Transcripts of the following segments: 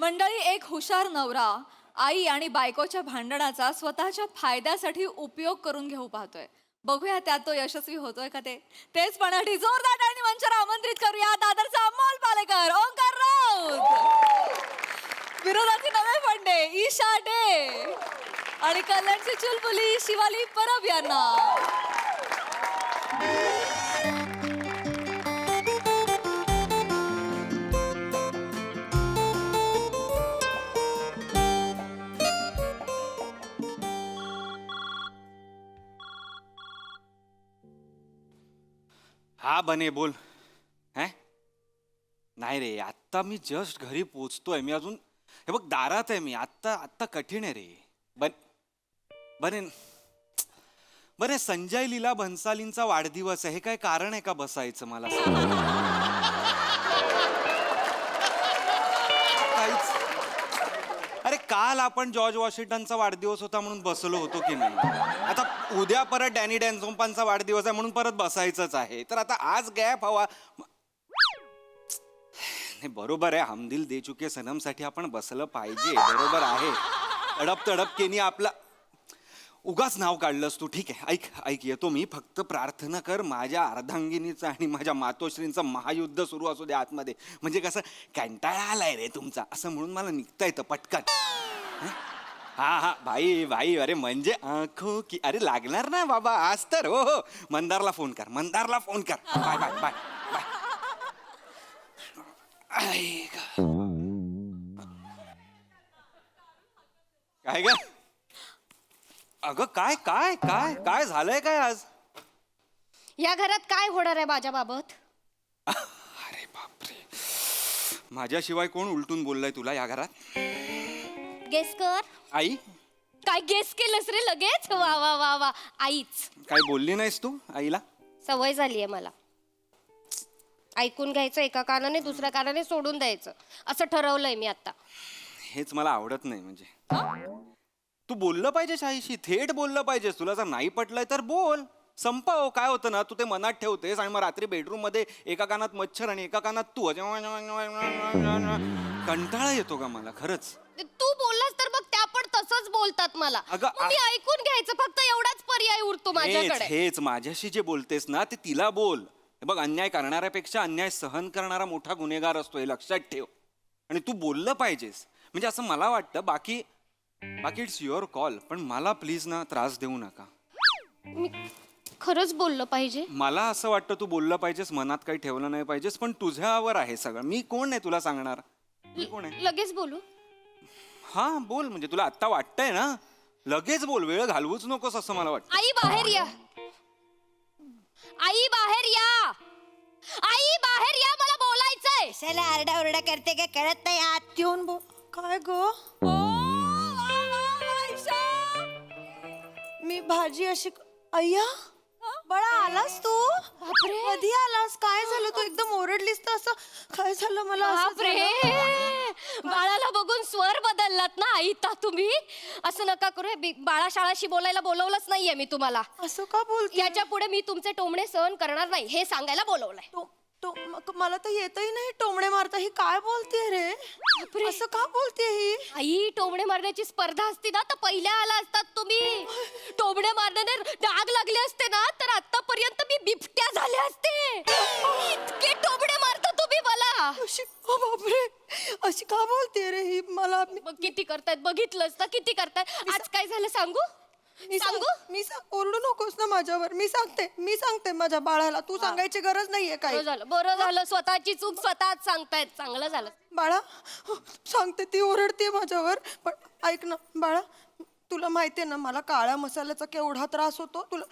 मंडळी, एक हुशार नवरा आई आणि बायकोच्या भांडणाचा स्वतःच्या फायद्यासाठी उपयोग करून घेऊ पाहतोय. बघूया त्यात तो यशस्वी होतोय का ते. तेच पाहण्यासाठी जोरदार टाळ्यांनी मंचावर आमंत्रित करूया दादरचा अमोल पालेकर, ओंकार राऊत, विरोधाचे नवे फंडे ईशा डे आणि कल्याणची चुलबुली शिवाली परब यांना. हा बने बोल. है नाही रे, आत्ता मी जस्ट घरी पोचतोय. मी अजून हे बघ दारात आहे. मी आत्ता आत्ता कठीण आहे रे. बने बने संजय लीला भन्सालींचा वाढदिवस आहे. हे काय कारण आहे का बसायचं मला सांग? काहीच. अरे काल आपण जॉर्ज वॉशिंग्टनचा वाढदिवस होता म्हणून बसलो होतो की नाही. आता उद्या परत डॅनी डॅन्झोम्पांचा वाढदिवस आहे म्हणून परत बसायचंच आहे. तर आता आज गॅप हवा. नाही बरोबर आहे, हम दिल दे चुके सनम साठी आपण बसलं पाहिजे. बरोबर आहे. तडप तडपकेनी आपला उगाच नाव काढलंस तू. ठीक आहे, ऐक ऐक येतो मी. फक्त प्रार्थना कर माझ्या अर्धांगिनीचं आणि माझ्या मातोश्रींचं महायुद्ध सुरू असू दे आतमध्ये. म्हणजे कसं कंटाळा आलाय रे तुमचा असं म्हणून मला निघता येतं पटकन. हा हा भाई भाई. अरे म्हणजे आंखो की अरे लागणार ना बाबा आज तर. हो हो, मंदारला फोन कर, मंदारला फोन कर. Bye bye bye bye. काय ग? अगं काय काय काय काय झालंय काय आज? या घरात काय होणार आहे माझ्या बाबत? अरे बापरे, माझ्याशिवाय कोण उलटून बोललाय तुला या घरात? गेस कर. आई? काय गेस केलंस रे लगेच? वा वा वा वा. आईच. काय बोलली नाहीस तू आईला? सवय झाली आहे मला. ऐकून घ्यायचं एका कानाने, दुसऱ्या कानाने सोडून द्यायचं, असं ठरवलंय मी आता. हेच मला आवडत नाही. म्हणजे तू बोललं पाहिजेस आईशी, थेट बोललं पाहिजेस. तुला जर नाही पटलंय तर बोल, संपव. काय होतं ना, तू ते मनात ठेवतेस आणि मग रात्री बेडरूम मध्ये एका कानात मच्छर आणि एका कानात तू. कंटाळा येतो का मला खरंच? तू बोललास तर मग त्या पण तसंच बोलतात मला. अगं, मग मी ऐकून घ्यायचं, फक्त एवढाच पर्याय उरतो माझ्याकडे. हेच माझ्याशी जे बोलतेस ना ते तिला बोल. हे बघ, अन्याय करणाऱ्यापेक्षा अन्याय सहन करणारा मोठा गुन्हेगार असतो, हे लक्षात ठेव. आणि तू बोललं पाहिजेस, म्हणजे असं मला वाटतं. बाकी इट्स युअर कॉल, पण मला प्लीज ना त्रास देऊ नका. मी खरंच बोललं पाहिजे. मला असं वाटतं तू बोललं पाहिजेस, मनात काही ठेवलं नाही पाहिजेस. पण तुझ्यावर आहे सगळं. मी कोण आहे तुला सांगणार? मी कोण आहे? लगेच बोलू? हा बोल. म्हणजे तुला आत्ता वाटतंय ना, लगेच बोल. वेळ घालवूच नकोस असं मला वाटतं. आई बाहेर या. आई बाहेर या. आई बाहेर या, मला बोलायचंय. चला आरडाओरडा करते काय कळत नाही. आत येऊन बोल. काय ग? मी भाजी अशी अय्या बळा आलास तू? बापरे. कधी आलास? काय झालं? तू एकदम ओरडलीस तर असं काय झालं? मला असं बापरे, झालं. बाळाला बघून स्वर बदललात ना आई. तुम्ही असं नका करू. बाळा शाळाशी बोलायला बोलवलंच नाहीये मी तुम्हाला. असं का बोलते? याच्या पुढे मी तुमचे टोमणे सहन करणार नाही, हे सांगायला बोलवलंय. मला तर येतही नाही टोमणे मारता. ही काय बोलते रे? असं का बोलते ही? आई, टोमणे मारण्याची स्पर्धा असती ना तर पहिल्या आला असतात तुम्ही. टोमणे मारण्याने डाग लागले असते ना तर आतापर्यंत मी बिबट्या झाले असते. इतके टोमणे मारता तुम्ही मला. बापरे, अशी का बोलते रे ही? मला मग किती करतायत बघितलंस ना, किती करतायत. आज काय झालं सांगू? मी ओरडू नकोस ना माझ्यावर. मी सांगते माझ्या बाळाला. तू सांगायची गरज नाहीये काही. बरं झालं. स्वतःची चूक स्वतःच सांगतायत. चांगलं झालं. बाळा सांगते, ती ओरडते माझ्यावर. पण ऐक ना बाळा, तुला माहितीये ना मला काळ्या मसाल्याचा केवढा त्रास होतो. तुला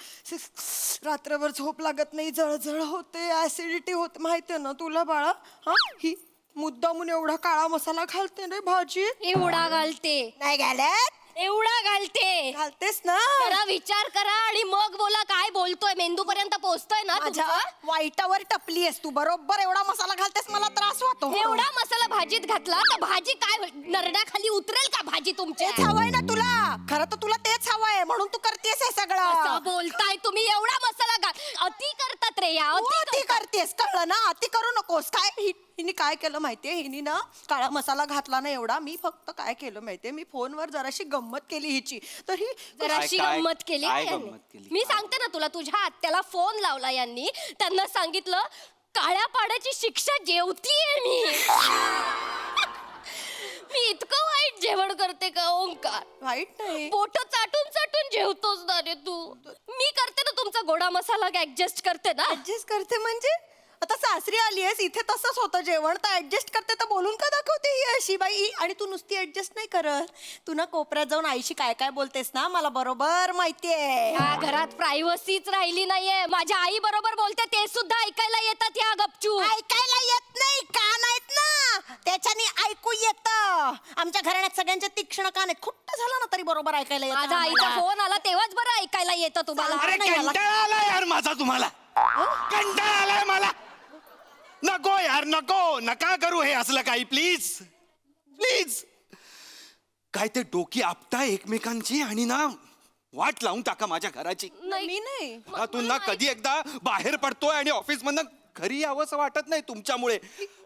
रात्रभर झोप लागत नाही, जळजळ होते, ऍसिडिटी होते, माहितीये ना तुला बाळा. हा, ही मुद्दामून एवढा काळा मसाला घालते रे भाजी. एवढा घालते? नाही घालत. एवढा घालते? घालतेस ना. जरा विचार करा आणि मग बोला. काय बोलतोय? मेंदू पर्यंत पोहोचतोय ना माझ्या तुमचा? वाईटावर टपली आहेस तू. बरोबर एवढा मसाला घालतेस, मला त्रास होतो. एवढा मसाला भाजीत घातला तर भाजी काय होईल? नरड्याखाली उतरेल का भाजी तुमच्या? तेच हवंय ना तुला. खरं तर तुला तेच हवंय म्हणून तू करतेस हे असं सगळं. बोलताय तुम्ही? एवढा मसाला अति करतात रे या. तू अति करतेस, कळलं ना? अति करू नकोस. काय हिने काय केलं माहितीये, हिनी ना काळा मसाला घातला ना एवढा. मी फक्त काय केलं माहितीये, मी फोनवर जराशी गंमत केली हिची. तर ही जराशी काय- गंमत केली काय हा यांनी. गंमत केली? मी सांगते ना तुला, तुझ्या आत्याला फोन लावला यांनी, त्यांना सांगितलं काळ्या पाड्याची शिक्षा जेवतीये मी. मी इतकं वाईट जेवण करते का ओंकार? वाईट नाही. पोट चाटून चाटून जेवतोस ना रे तू. मी करते ना तुमचा गोडा मसाला ऍडजस्ट करते ना. ऍडजस्ट करते म्हणजे आता सासरी आली आहेस, इथे तसंच होतं जेवण, तर ऍडजस्ट करते तर बोलून का दाखवते ही अशी बाई? आणि तू नुसती ऍडजस्ट नाही करत, तू ना कोपऱ्यात जाऊन आईशी काय काय बोलतेस ना, मला बरोबर माहितीये. या घरात प्रायव्हसीच राहिली नाहीये. माझ्या आई बरोबर बोलते ते सुद्धा ऐकायला येतात या गपचूप. ऐकायला येत नाही, कान आहेत ना, त्याच्यानी ऐकू येतं. आमच्या घराण्यात सगळ्यांचे तीक्ष्ण कान आहेत, खुट्ट झालं ना तरी बरोबर ऐकायला येतं माझा आईचा आम्हाला. फोन आला तेव्हाच बरं ऐकायला येतं तुम्हाला. अरे नाही मला. कंटाळा आलाय यार माझा तुम्हाला. कंटाळा आलाय मला. नको यार, नको, नका करू हे असलं काही, प्लीज प्लीज. काय ते डोकी आपताय एकमेकांची आणि ना वाट लावून टाका माझ्या घराची. मी नाही. घरातून ना कधी एकदा बाहेर पडतोय आणि ऑफिस मधनं घरी यावंसं वाटत नाही तुमच्यामुळे.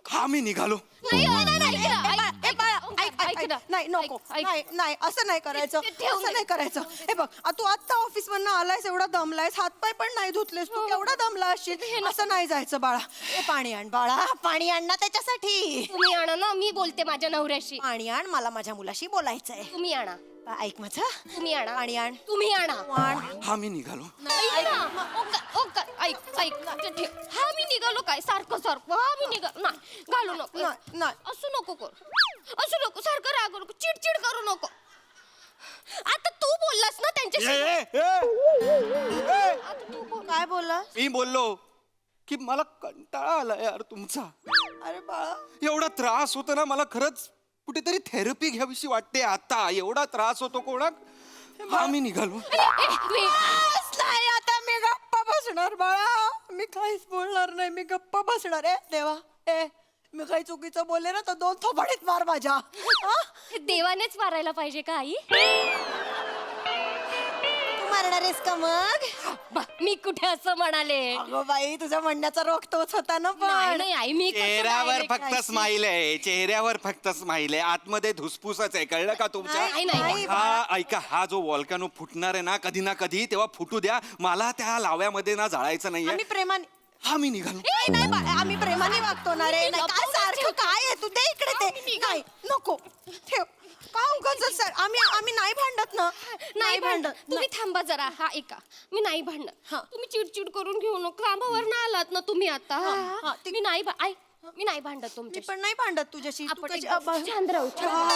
हा मी निघालो. नाही, नाही, नाही, नाही, ऐक, ए बाळा, ऐक, ऐक, ऐक ना. नाही नको, ऐक. नाही नाही, असं नाही करायचं, ते ठेवून असं दे. नाही करायचं. हे बघ, तू आता ऑफिस मधनं आलायस, एवढा दमलायस, हातपाय पण नाही धुतलेस, तू केवढा दमला असशील. असं नाही जायचं बाळा. ए पाणी आण बाळा, पाणी आण ना त्याच्यासाठी. तुम्ही आणा ना, मी बोलते माझ्या नवऱ्याशी. पाणी आण, मला माझ्या मुलाशी बोलायचंय. तुम्ही आणा, ऐक माझं, तुम्ही आणा, पाणी आण. तुम्ही आणा. आण. हा मी निघालो. ऐक ना, ओंकार, ऐक, ऐक, ते ठेव. हा मी निघालो काय सारखं सारखं. हा मी निघालो. नाही घालू नको. नाही, नाही. असं नको कर, असं नको, सारखं रागू नको, चिडचिड करू नको. आता तू बोललास ना त्यांच्याशी. आता तू बोल. काय बोलला? मी बोललो की मला कंटाळा आला यार तुमचा. अरे बाळा, एवढा त्रास होतो ना, मला खरंच कुठेतरी थेरपी घ्यावीशी वाटते आता. एवढा त्रास होतो कोणाक. हा मी निघालो. wait. बस नाही, आता मी गप्प बसणार बाळा, मी काहीच बोलणार नाही, मी गप्प बसणार. ए देवा, मी काही चुकीचं बोलले ना तर 2 थोबाडीत मार माझ्या. हा? देवानेच मारायला पाहिजे का आई? तू मारणार आहेस का मग? मी कुठे असं म्हणाले. अगं बाई, तुझ्या म्हणण्याचा रोख तोच होता ना. नाही पण नाही आई, मी कसं चेहऱ्यावर direct फक्त स्माईल आहे, चेहऱ्यावर फक्त स्माईल आहे, आतमध्ये धुसफूसच आहे. कळलं का तुमच्या? नाही, नाही. हा ऐका, हा जो वॉल्कॅनो फुटणार आहे ना कधी तेव्हा फुटू द्या. मला त्या लाव्यामध्ये ना जाळायचं नाहीये. आम्ही प्रेमाने. हा मी निघालो. नाही नाही बाळा, आम्ही प्रेमाने वागतो ना रे. नाही, काय सारखं काय आहे तू? दे इकडे ते. नाही नको ठेव. का उगाच सर, आम्ही नाही भांडत ना. नाही भांडत. तुम्ही थांबा जरा. हा ऐका, मी नाही भांडत. हा. तुम्ही चिडचिड करून घेऊ नका. कामावर ना आलात ना तुम्ही आता. हा, ते- मी नाही मी नाही भांडत मी तुमच्याशी. पण नाही भांडत तुझ्याशी. तू आपण कशी- एकदम छान राहू, छान.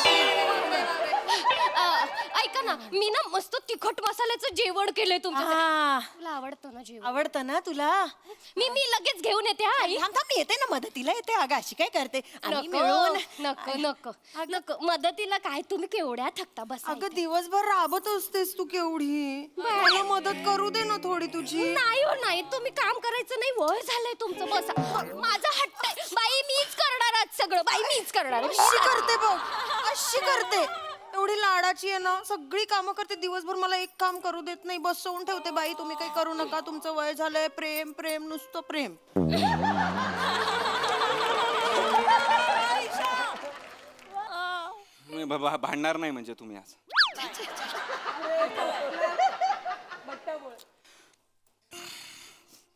ऐका ना, मी ना मस्त तिखट मसाल्याचं जेवण केलंय तुमच्यासाठी. हा. तुला आवडतं ना जेवण? आवडतं ना तुला? मी लगेच घेऊन येते हा आई. थांब थांब, मी येते ना मदतीला येते. अगं अशी काय करते? आम्ही नको मिळून. नको नको नको मदतीला काय, तुम्ही केवढ्या थकता बस. अगं दिवसभर राबत असतेस तू केवढी. मला मदत करू दे ना थोडी तुझी. नाही हो नाही, तुम्ही काम करायचं नाही, वय झालंय तुमचं. बसा, माझा हट्ट आहे. बाई मीच करणार आज सगळं. बाई मीच करणार. अशी करते बघ, अशी करते. एवढी लाडाची आहे ना, सगळी कामं करते दिवसभर, मला एक काम करू देत नाही. बसवून ठेवते. बाई तुम्ही काही करू नका, तुमचं वय झालंय. प्रेम प्रेम नुसतं प्रेम. मी भांडणार नाही म्हणजे तुम्ही आज.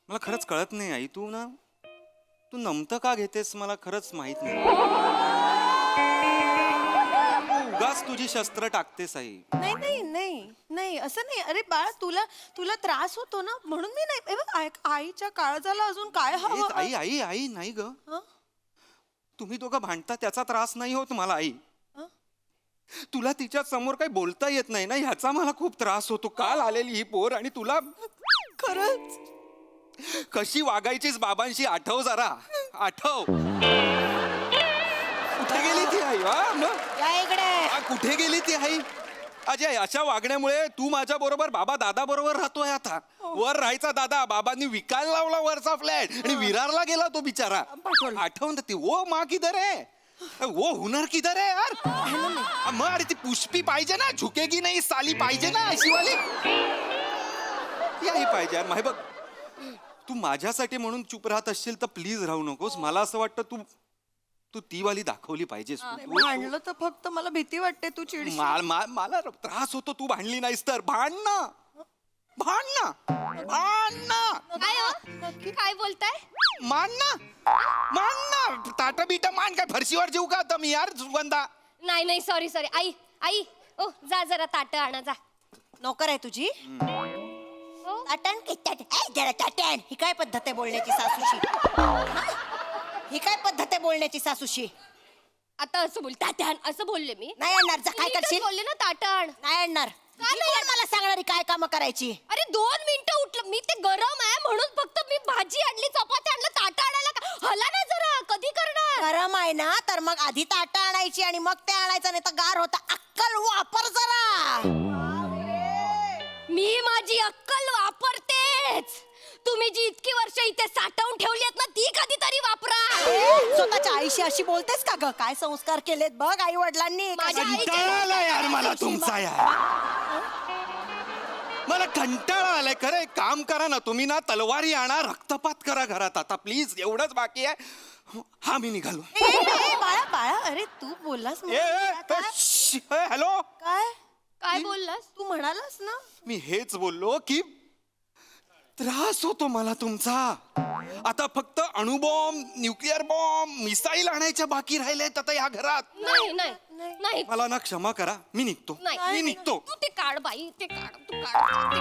मला खरंच कळत नाही आई, तू नमतं का घेतेस मला खरंच माहित नाही. तू उगाच तुझी शस्त्र टाकतेस आई. नाही नाही नाही नाही, असं नाही. अरे बाळा, तुला त्रास होतो ना म्हणून मी नाही. हे बघ, आईच्या काळजाला अजून काय ए, हवं? आई आई आई नाही ग. हं? तुम्ही दोघं भांडता त्याचा त्रास नाही होत मला आई. हं? तुला तिच्या समोर काही बोलता येत नाही ना, ह्याचा मला खूप त्रास होतो. काल आलेली ही पोर आणि तुला खरंच कशी वागायचीस बाबांशी आठव जरा. आठव. कुठे गेली ती आई? हा मग या इकडे. कुठे गेली ती आई? अजय, अशा वागण्यामुळे तू माझ्या बरोबर बाबा दादा बरोबर राहतोय आता. वर राहायचा दादा बाबांनी विकायला लावला वरचा फ्लॅट आणि विरारला गेला तो बिचारा. आठवण ती वो माँ किधर है, वो हुनर किधर है यार. मग अरे ती पुष्पी पाहिजे ना, झुकेगी नाही साली पाहिजे ना अशी वाली. ती आई पाहिजे यार. माही बघ, तू माझ्यासाठी म्हणून चुप राहत असशील तर प्लीज राहू नकोस. मला असं वाटतं तू ती वाली दाखवली पाहिजेस भांडलं तर फक्त मला भीती वाटते तू चिडशील. मला त्रास होतो तू भांडली नाहीस तर. भांड ना काय हो? काय बोलताय? मान ना ताटा बिटा मान. काय फरशीवर जीव का आता मी यार सुगंधा. नाही सॉरी आई ओ जा जरा ताट आणा जा. नोकर आहे तुझी हो? ताटण की जरा ताटण. ही काय पद्धत आहे बोलण्याची सासूशी? ही काय पद्धत आहे बोलण्याची सासूशी? आता असं बोल ताटाण असं बोलले मी. नाही आणणार. जा, काय नीटच करशील? बोलले ना ताटाण. नाही आणणार. का ही नाही कोण मला सांगणारी काय कामं करायची? अरे 2 मिनिटं उठलं मी. ते गरम आहे म्हणून फक्त मी भाजी आणली चपाती आणलं ताट आणायला हला ना जरा. कधी करणार? गरम आहे ना तर मग आधी ताटं आणायची आणि मग ते आणायचं, नाही तर गार होता. अक्कल वापर जरा. मी माझी अक्कल वापरतेच. तुम्ही जी इतकी वर्ष इथे साठवून ठेवली आहेत ना ती कधीतरी वापरा. स्वतःच्या आईशी अशी बोलतेस का ग? काय संस्कार केलेत बघ आई वडिलांनी. माझ्या आईचे- कंटाळा आलाय यार मला तुमचा यार. मला कंटाळा आलाय खरं. एक काम करा ना तुम्ही ना, तलवारी आणा, रक्तपात करा घरात आता प्लीज. एवढंच बाकी आहे. हा मी निघालो. बाळा बाळा, अरे तू बोललास हॅलो. काय बोललास? तू म्हणालास ना. मी हेच बोललो की त्रास होतो मला तुमचा. आता फक्त अणुबॉम्ब, न्यूक्लिअर बॉम्ब, मिसाईल आणायच्या बाकी राहिलेत आता या घरात. नाही मला ना क्षमा करा. मी निघतो. तू ते काढ बाई. ते काढ तू काढ.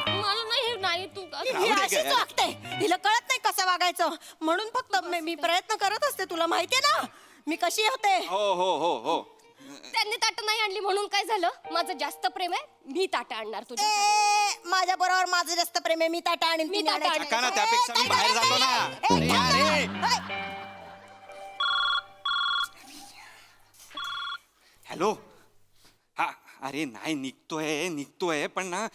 मला नाही तू ही राहू दे अशीच गं. वागते. हिला कळत नाही कसं वागायचं म्हणून फक्त मी प्रयत्न करत असते. तुला माहितीये ना मी कशी होते. हो. त्यांनी ताट नाही आणली म्हणून काय झालं? माझं जास्त प्रेम आहे. मी ताट आणणार तुझ्या. माझ्या बरोबर माझं जास्त प्रेम आहे. मी ताटा आणीन. मी तुम्ही ताटं आणायची. नका ना, त्यापेक्षा मी बाहेर जातो ना. ए, अरे. हॅलो. हा अरे नाही निघतोय पण ना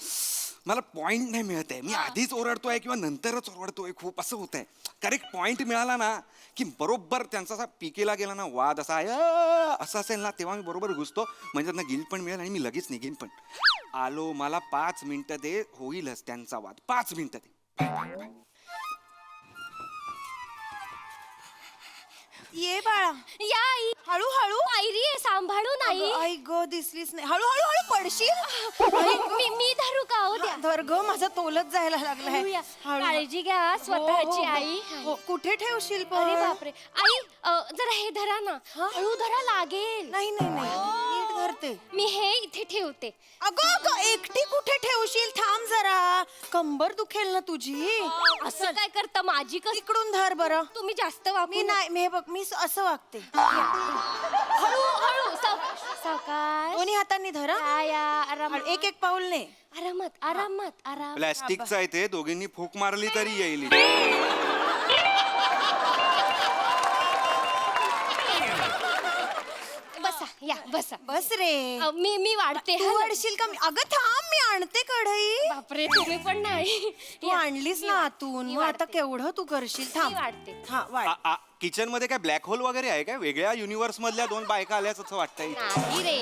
मला पॉइंट नाही मिळत आहे. मी आधीच ओरडतोय किंवा नंतरच ओरडतोय खूप असं होत आहे. करेक्ट पॉइंट मिळाला ना की बरोबर त्यांचा असा पिकेला गेला ना वाद असा असं असेल ना तेव्हा मी बरोबर घुसतो. म्हणजे त्यांना गिल्ट पण मिळेल आणि मी लगेच निघेन पण. आलो. मला 5 मिनिटं दे. होईलच त्यांचा वाद. 5 मिनिटं दे. ये बाळा. या आई. हळूहळू. पायरी आहे सांभाळू नाही. आई ग दिसलीच नाही. हळूहळू पडशील. मी धरू का हो द्या. धर ग, माझा तोलच जायला लागलाय. हळू या. हळू. काळजी घ्या स्वतःची हो, हो, आई. हो. कुठे ठेवशील पण? अरे बापरे. आई जरा हे धरा ना. हळू धरा लागेल. नाही नीट धरते. मी हे इथे ठेवते. अगं एकटी कुठे ठेवशील? थांब जरा. कंबर दुखेल ना तुझी. असं काय करता? माझी कस इकडून धर बरं. तुम्ही जास्त मी वापरू नाही. मी बघ मी असं वागते. हळू हळू सावकाश. दोन्ही हातांनी धर हं. या आरामात. एक पाऊल ने. आराम. प्लॅस्टिकचं आहे ते. दोघींनी फूक मारली तरी येईल. बसा या बसा. बस रे. मी वाढते. तू वाढशील का? अगं थांब, मी आणते कढई. बापरे तुम्ही पण नाही. तू आणलीस ना आतून. मी मग आता वाढते. केवढं तू करशील? मी थांब. वाढते. हा वाढ. किचन मध्ये काय ब्लॅक होल वगैरे आहे काय? वेगळ्या युनिव्हर्स मधल्या 2 बायका आल्याच असं वाटतंय. नाही रे.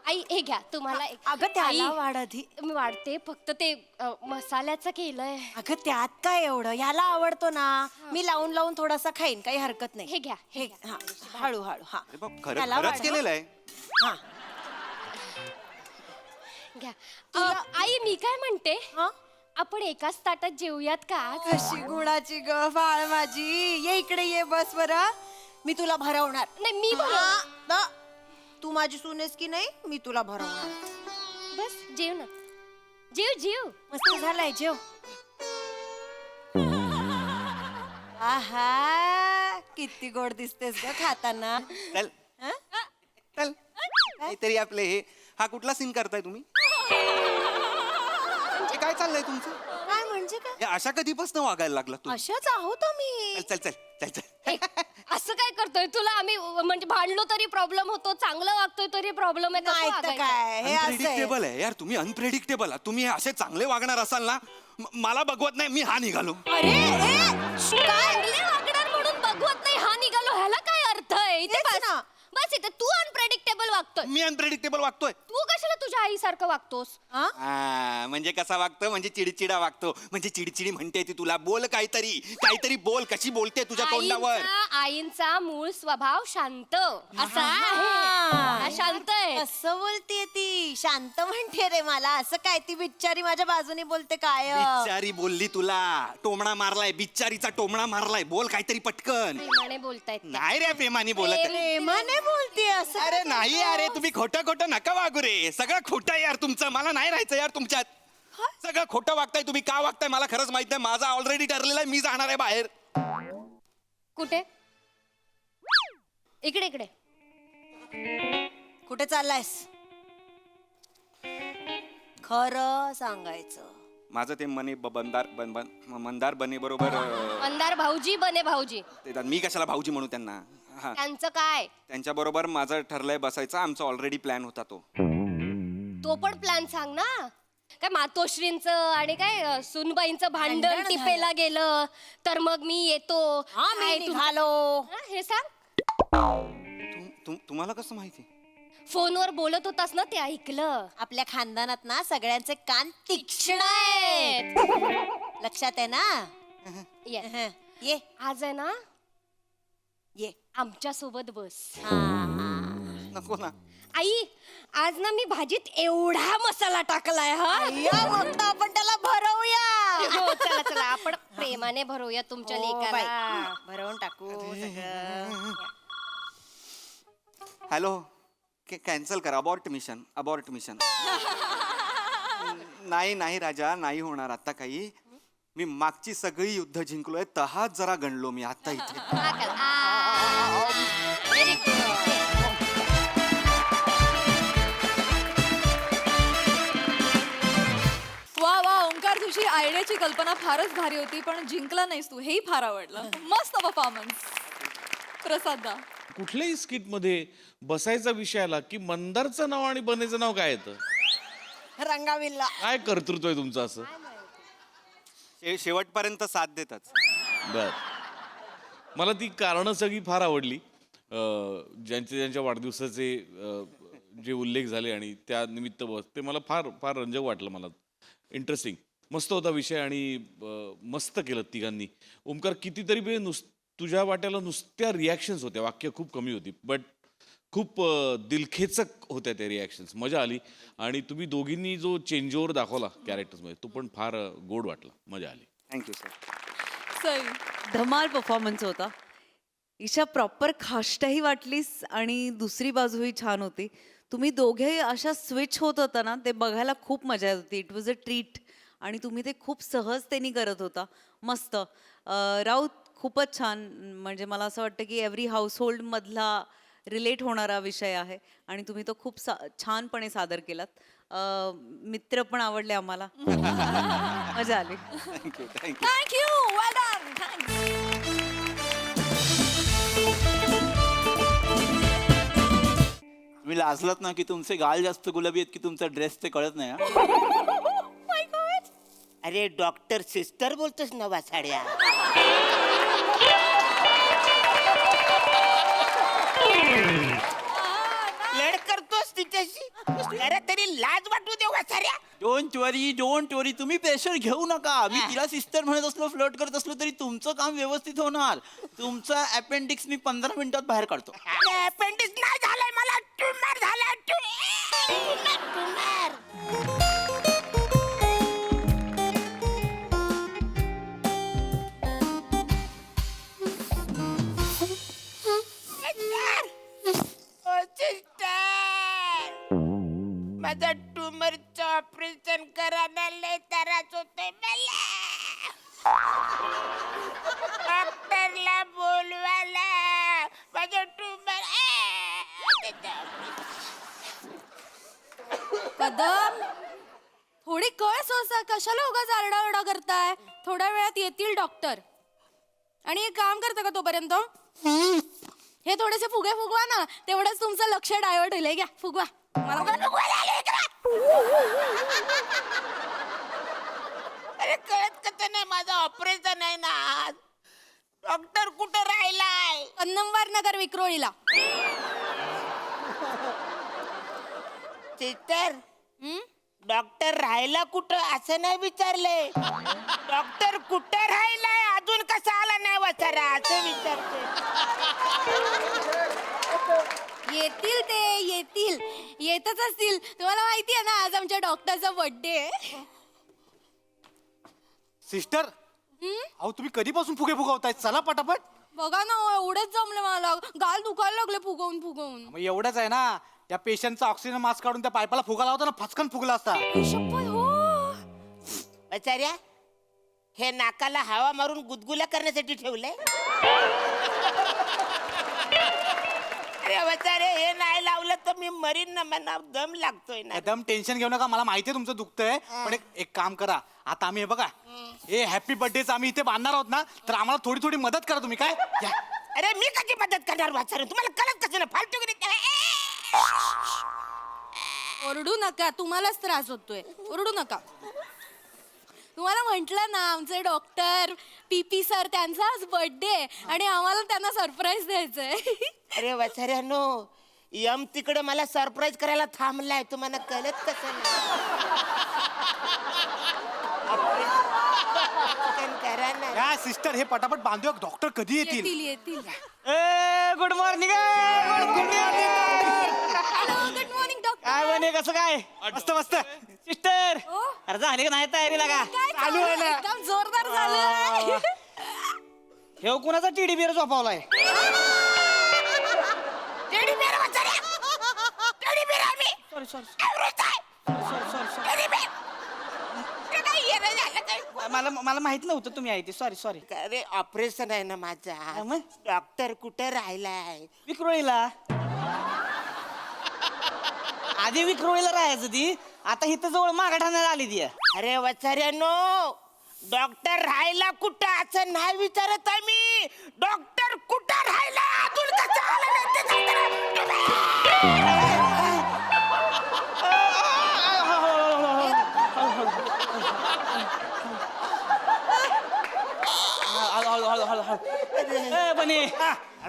आई हे घ्या तुम्हाला एक. अगं त्याला आई, वाढ आधी. मी वाढते. फक्त ते मसाल्याचं केलंय. अगं त्यात काय एवढं? याला आवडतो ना. मी लावून थोडासा खाईन. काही हरकत नाही. हे घ्या हे हा, हळूहळू. हा अरे बाप, त्याला खरंच वाढ. केलेलं आहे. हा घ्या. आई मी काय म्हणते, हा. आपण एकाच ताटात जेवूयात का आज? कशी गुणाची ग बाळ माझी. ये इकडे ये. बस बरं. मी तुला भरवणार. नाही मी हा, तू माझी सूनेस की नाही? मी तुला भरवणार. बस जेव ना. जेव. मस्त झालाय जेव. आहा किती गोड दिसतेस ग खाताना. चल हं? चल काहीतरी आपले हे. हा कुठला सीन करताय तुम्ही? हे काय चाललंय तुमचं? काय म्हणजे काय? हे अशा कधीपासून वागायला लागला तू? अशाच आहोत आम्ही. चल हे, असं काय करतोय? तुला आम्ही म्हणजे भांडलो तरी प्रॉब्लेम होतो, चांगलं वागतोय तरी प्रॉब्लेम आहे. कसं नाही तर वागायचं? काय हे असं आहे. अनप्रेडिक्टेबल आहे यार तुम्ही. अनप्रेडिक्टेबल आहात तुम्ही. हे असे चांगले वागणार असाल ना मला बघवत नाही. मी हा निघालो. अरे चांगले वागणार म्हणून बघवत नाही हा निघालो. ह्याला काय अर्थ आहे? इथे तेच बस ना. बस इथे. तू अनप्रेडिक्टेबल अनप्रेडिक्टेबल वागतोय. मी अनप्रेडिक्टेबल वागतोय? तू कशाला तुझ्या आईसारखं वागतोस? म्हणजे कसा वागतो? म्हणजे चिडचिडा वागतो. म्हणजे चिडचिडी म्हणते ती तुला. बोल काहीतरी बोल. कशी बोलते तुझ्या तोंडावर? आईंचा मूळ स्वभाव शांत असा आहे. शांत आहे. असं बोलतेय ती, शांत म्हणते रे मला. असं काय, ती बिचारी माझ्या बाजूने बोलते काय? बिचारी बोलली तुला. टोमणा मारलाय, बिचारीचा टोमणा मारलाय. बोल काहीतरी पटकन. प्रेमाने बोलतायत त्या. नाही रे प्रेमाने बोलत आहे. प्रेमाने बोलते असं? अरे नाही अरे तुम्ही खोटं नका वागू रे. सगळं खोटं आहे यार तुमचं. मला नाही राहायचं यार तुमच्यात. सगळं खोटं वागताय तुम्ही. का वागताय मला खरंच माहित नाही. माझा ऑलरेडी ठरलेला आहे. मी जाणार आहे बाहेर. कुठे? इकडे इकडे. कुठे चाललायस? खरं सांगायचं. माझं ते मंदार बने बरोबर मंदार भाऊजी बने भाऊजी. मी कशाला भाऊजी म्हणू त्यांना. हा त्यांचं काय? त्यांच्या बरोबर माझं ठरलंय बसायचं. आमचा ऑलरेडी प्लॅन होता तो. तो पण प्लॅन सांग ना. काय मातोश्रींचं आणि काय सुनबाईंचं भांडण भांडण टिपेला गेलं तर मग मी येतो. काय तू- निघालो. हा, हे सांग. तुम्हाला कसं माहिती? फोनवर बोलत होतास ना, ते ऐकलं. आपल्या खानदानात ना सगळ्यांचे कान तीक्ष्ण आहेत. लक्षात आहे ना? ये. हं, ये आज आहे ना, ये. आमच्या सोबत बस. नको ना. आई, आज ना मी भाजीत एवढा मसाला टाकलाय. हा या मग तर आपण त्याला भरवूया. हो, चला चला आपण प्रेमाने भरूया तुमच्या हो, लेकाला. बाई. भरवून टाकू सगळं. हॅलो कॅन्सल कर. Abort mission. नाही राजा, नाही होणार आता काही. मी मागची सगळी युद्ध जिंकलोय. तहाच जरा गणलो मी आता इथे. हा कर. Very good. वा वा ओंकार, तुझी आयडियाची कल्पना फारच भारी होती, पण जिंकला नाहीस तू, हेही फार आवडलं. मस्त परफॉर्मन्स. प्रसाद दा. कुठल्याही स्किटमध्ये बसायचा विषय आला की मंदारचं नाव आणि बनेचं नाव काय येतं? रंगाविल्ला. काय कर्तृत्व आहे तुमचं असं? शेवटपर्यंत साथ देतात. बर, मला ती कारणं सगळी फार आवडली. ज्यांच्या वाढदिवसाचे जे उल्लेख झाले आणि त्या निमित्त बस, ते मला फार फार रंजक वाटलं. मला इंटरेस्टिंग, मस्त होता विषय आणि मस्त केलं तिघांनी. ओमकार, कितीतरी वेळ तुझ्या वाट्याला नुसत्या रिॲक्शन्स होत्या. वाक्य खूप कमी होती, बट खूप दिलखेचक होत्या त्या रिॲक्शन्स. मजा आली. आणि तुम्ही दोघींनी जो चेंज ओव्हर दाखवला कॅरेक्टर्समध्ये, तो पण फार गोड वाटला. मजा आली. Thank you sir. सई. धमाल परफॉर्मन्स होता. ईशा, प्रॉपर खाष्टही वाटलीस आणि दुसरी बाजूही छान होती. तुम्ही दोघेही अशा स्विच होत होता ना, ते बघायला खूप मजा येत होती. It was a treat. आणि तुम्ही ते खूप सहजतेने करत होता. मस्त. राऊत, खूपच छान. म्हणजे मला असं वाटतं की एव्हरी हाऊसहोल्ड मधला रिलेट होणारा विषय आहे आणि तुम्ही तो खूप छानपणे सादर केलात. मित्र पण आवडले आम्हाला. मजा आली. थँक्यू. थँक्यू. वेल डन. थँक्स. तुम्ही लाजलात ना की तुमचे गाल जास्त गुलाबी आहेत की तुमचा ड्रेस ते कळत नाही हा? अरे डॉक्टर सिस्टर बोलतोस ना वासाड्या. लढ करतोस तिच्याशी. अरे तरी लाज वाटू दे वासाड्या. डोंट वरी तुम्ही प्रेशर घेऊ नका. मी तिला सिस्टर म्हणत असलो, फ्लर्ट करत असलो तरी तुमचं काम व्यवस्थित होणार. तुमचा अपेंडिक्स मी 15 मिनिटात बाहेर काढतो. अपेंडिक्स नाही झालंय मला. ट्युमर झालाय. माझा ट्युमरचं ऑपरेशन करायला लय त्रास होतोय मला. डॉक्टरला बोलवायला. माझं ट्युमर कदम, थोडी कळ सोसा. कशाला उगाच आरडाओरडा करताय? थोड्या वेळात येतील डॉक्टर. आणि एक काम करता का तोपर्यंत? हे थोडेसे फुगे फुगवा ना, तेवढंच तुमचं लक्ष डायव्हर्ट होईल. घ्या फुगवा. अरे कळत कसं नाही माझं ऑपरेशन आहे ना आज. डॉक्टर कुठं राहिलाय? कन्नमवार नगर विक्रोळीला. सिस्टर डॉक्टर राहायला कुठं असं नाही विचारले डॉक्टर कुठं राहिलाय अजून कसा आला नाही वचारा असं विचारते येतील ते येतील येतच असतील. तुम्हाला माहिती आहे ना आज आमच्या डॉक्टरचा बर्थडे आहे. सिस्टर अहो तुम्ही कधीपासून फुगे फुगवताय चला पटापट. बघा ना एवढंच जमलं मला गाल दुखायला लागले फुगवून फुगवून. मग एवढंच आहे ना त्या पेशंटचा ऑक्सिजन मास्क काढून त्या पाईपाला फुगा लावता ना फचकन फुगला असता. शपथ हो. वचार्या हे नाकाला हवा मारून गुदगुल्या करण्यासाठी ठेवलंय अरे वचारे हे नाही लावलं तर मी मरीन ना मला दम लागतोय ना एकदम टेन्शन घेऊ नका मला माहितीये तुमचं दुखतंय पण एक काम करा आता आम्ही हे बघा हे हॅपी बर्थडेच आम्ही इथे बांधणार आहोत ना तर आम्हाला थोडी थोडी मदत करा तुम्ही काय या. अरे मी कशी मदत करणार वाचारे तुम्हाला कळत कसं ना फालतू ओरडू नका तुम्हालाच त्रास होतोय ओरडू नका. तुम्हाला म्हंटल ना आमचे डॉक्टर पीपी सर त्यांचा आज बर्थडे आणि आम्हाला त्यांना सरप्राईज द्यायचंय. अरे वचाऱ्यानो यम तिकडे मला सरप्राईज करायला थांबलाय तुम्हाला कळत कसं करा ना या सिस्टर हे पटापट बांधूया डॉक्टर कधी येतील. येतील येतील. Good morning good morning doctor. काय म्हणे कसं काय मस्त मस्त सिस्टर अरे झाली का नाही तयारी लागा काय चालू आहे ना एकदम जोरदार झालं. हे कुणाचा टीडी बिअर झोपावलाय टेडी बेअर वचाऱ्या टेडी बेअर आम्ही सॉरी सॉरी एवढंच आहे टेडी बेअर ते काय येणं झालं काय मला माहित नव्हतं तुम्ही आहे ते सॉरी सॉरी अरे ऑपरेशन आहे ना माझा मग? डॉक्टर कुठे राहिलाय विक्रोळीला आधी विक्रोळीला राहायचं ती आता इथं जवळ मागाठाण्याला आली ती अरे वचाऱ्यानो डॉक्टर राहायला कुठं असं नाही विचारत आहे मी डॉक्टर कुठं राहिला अजून कसं आलं नाही ते सांगतो बने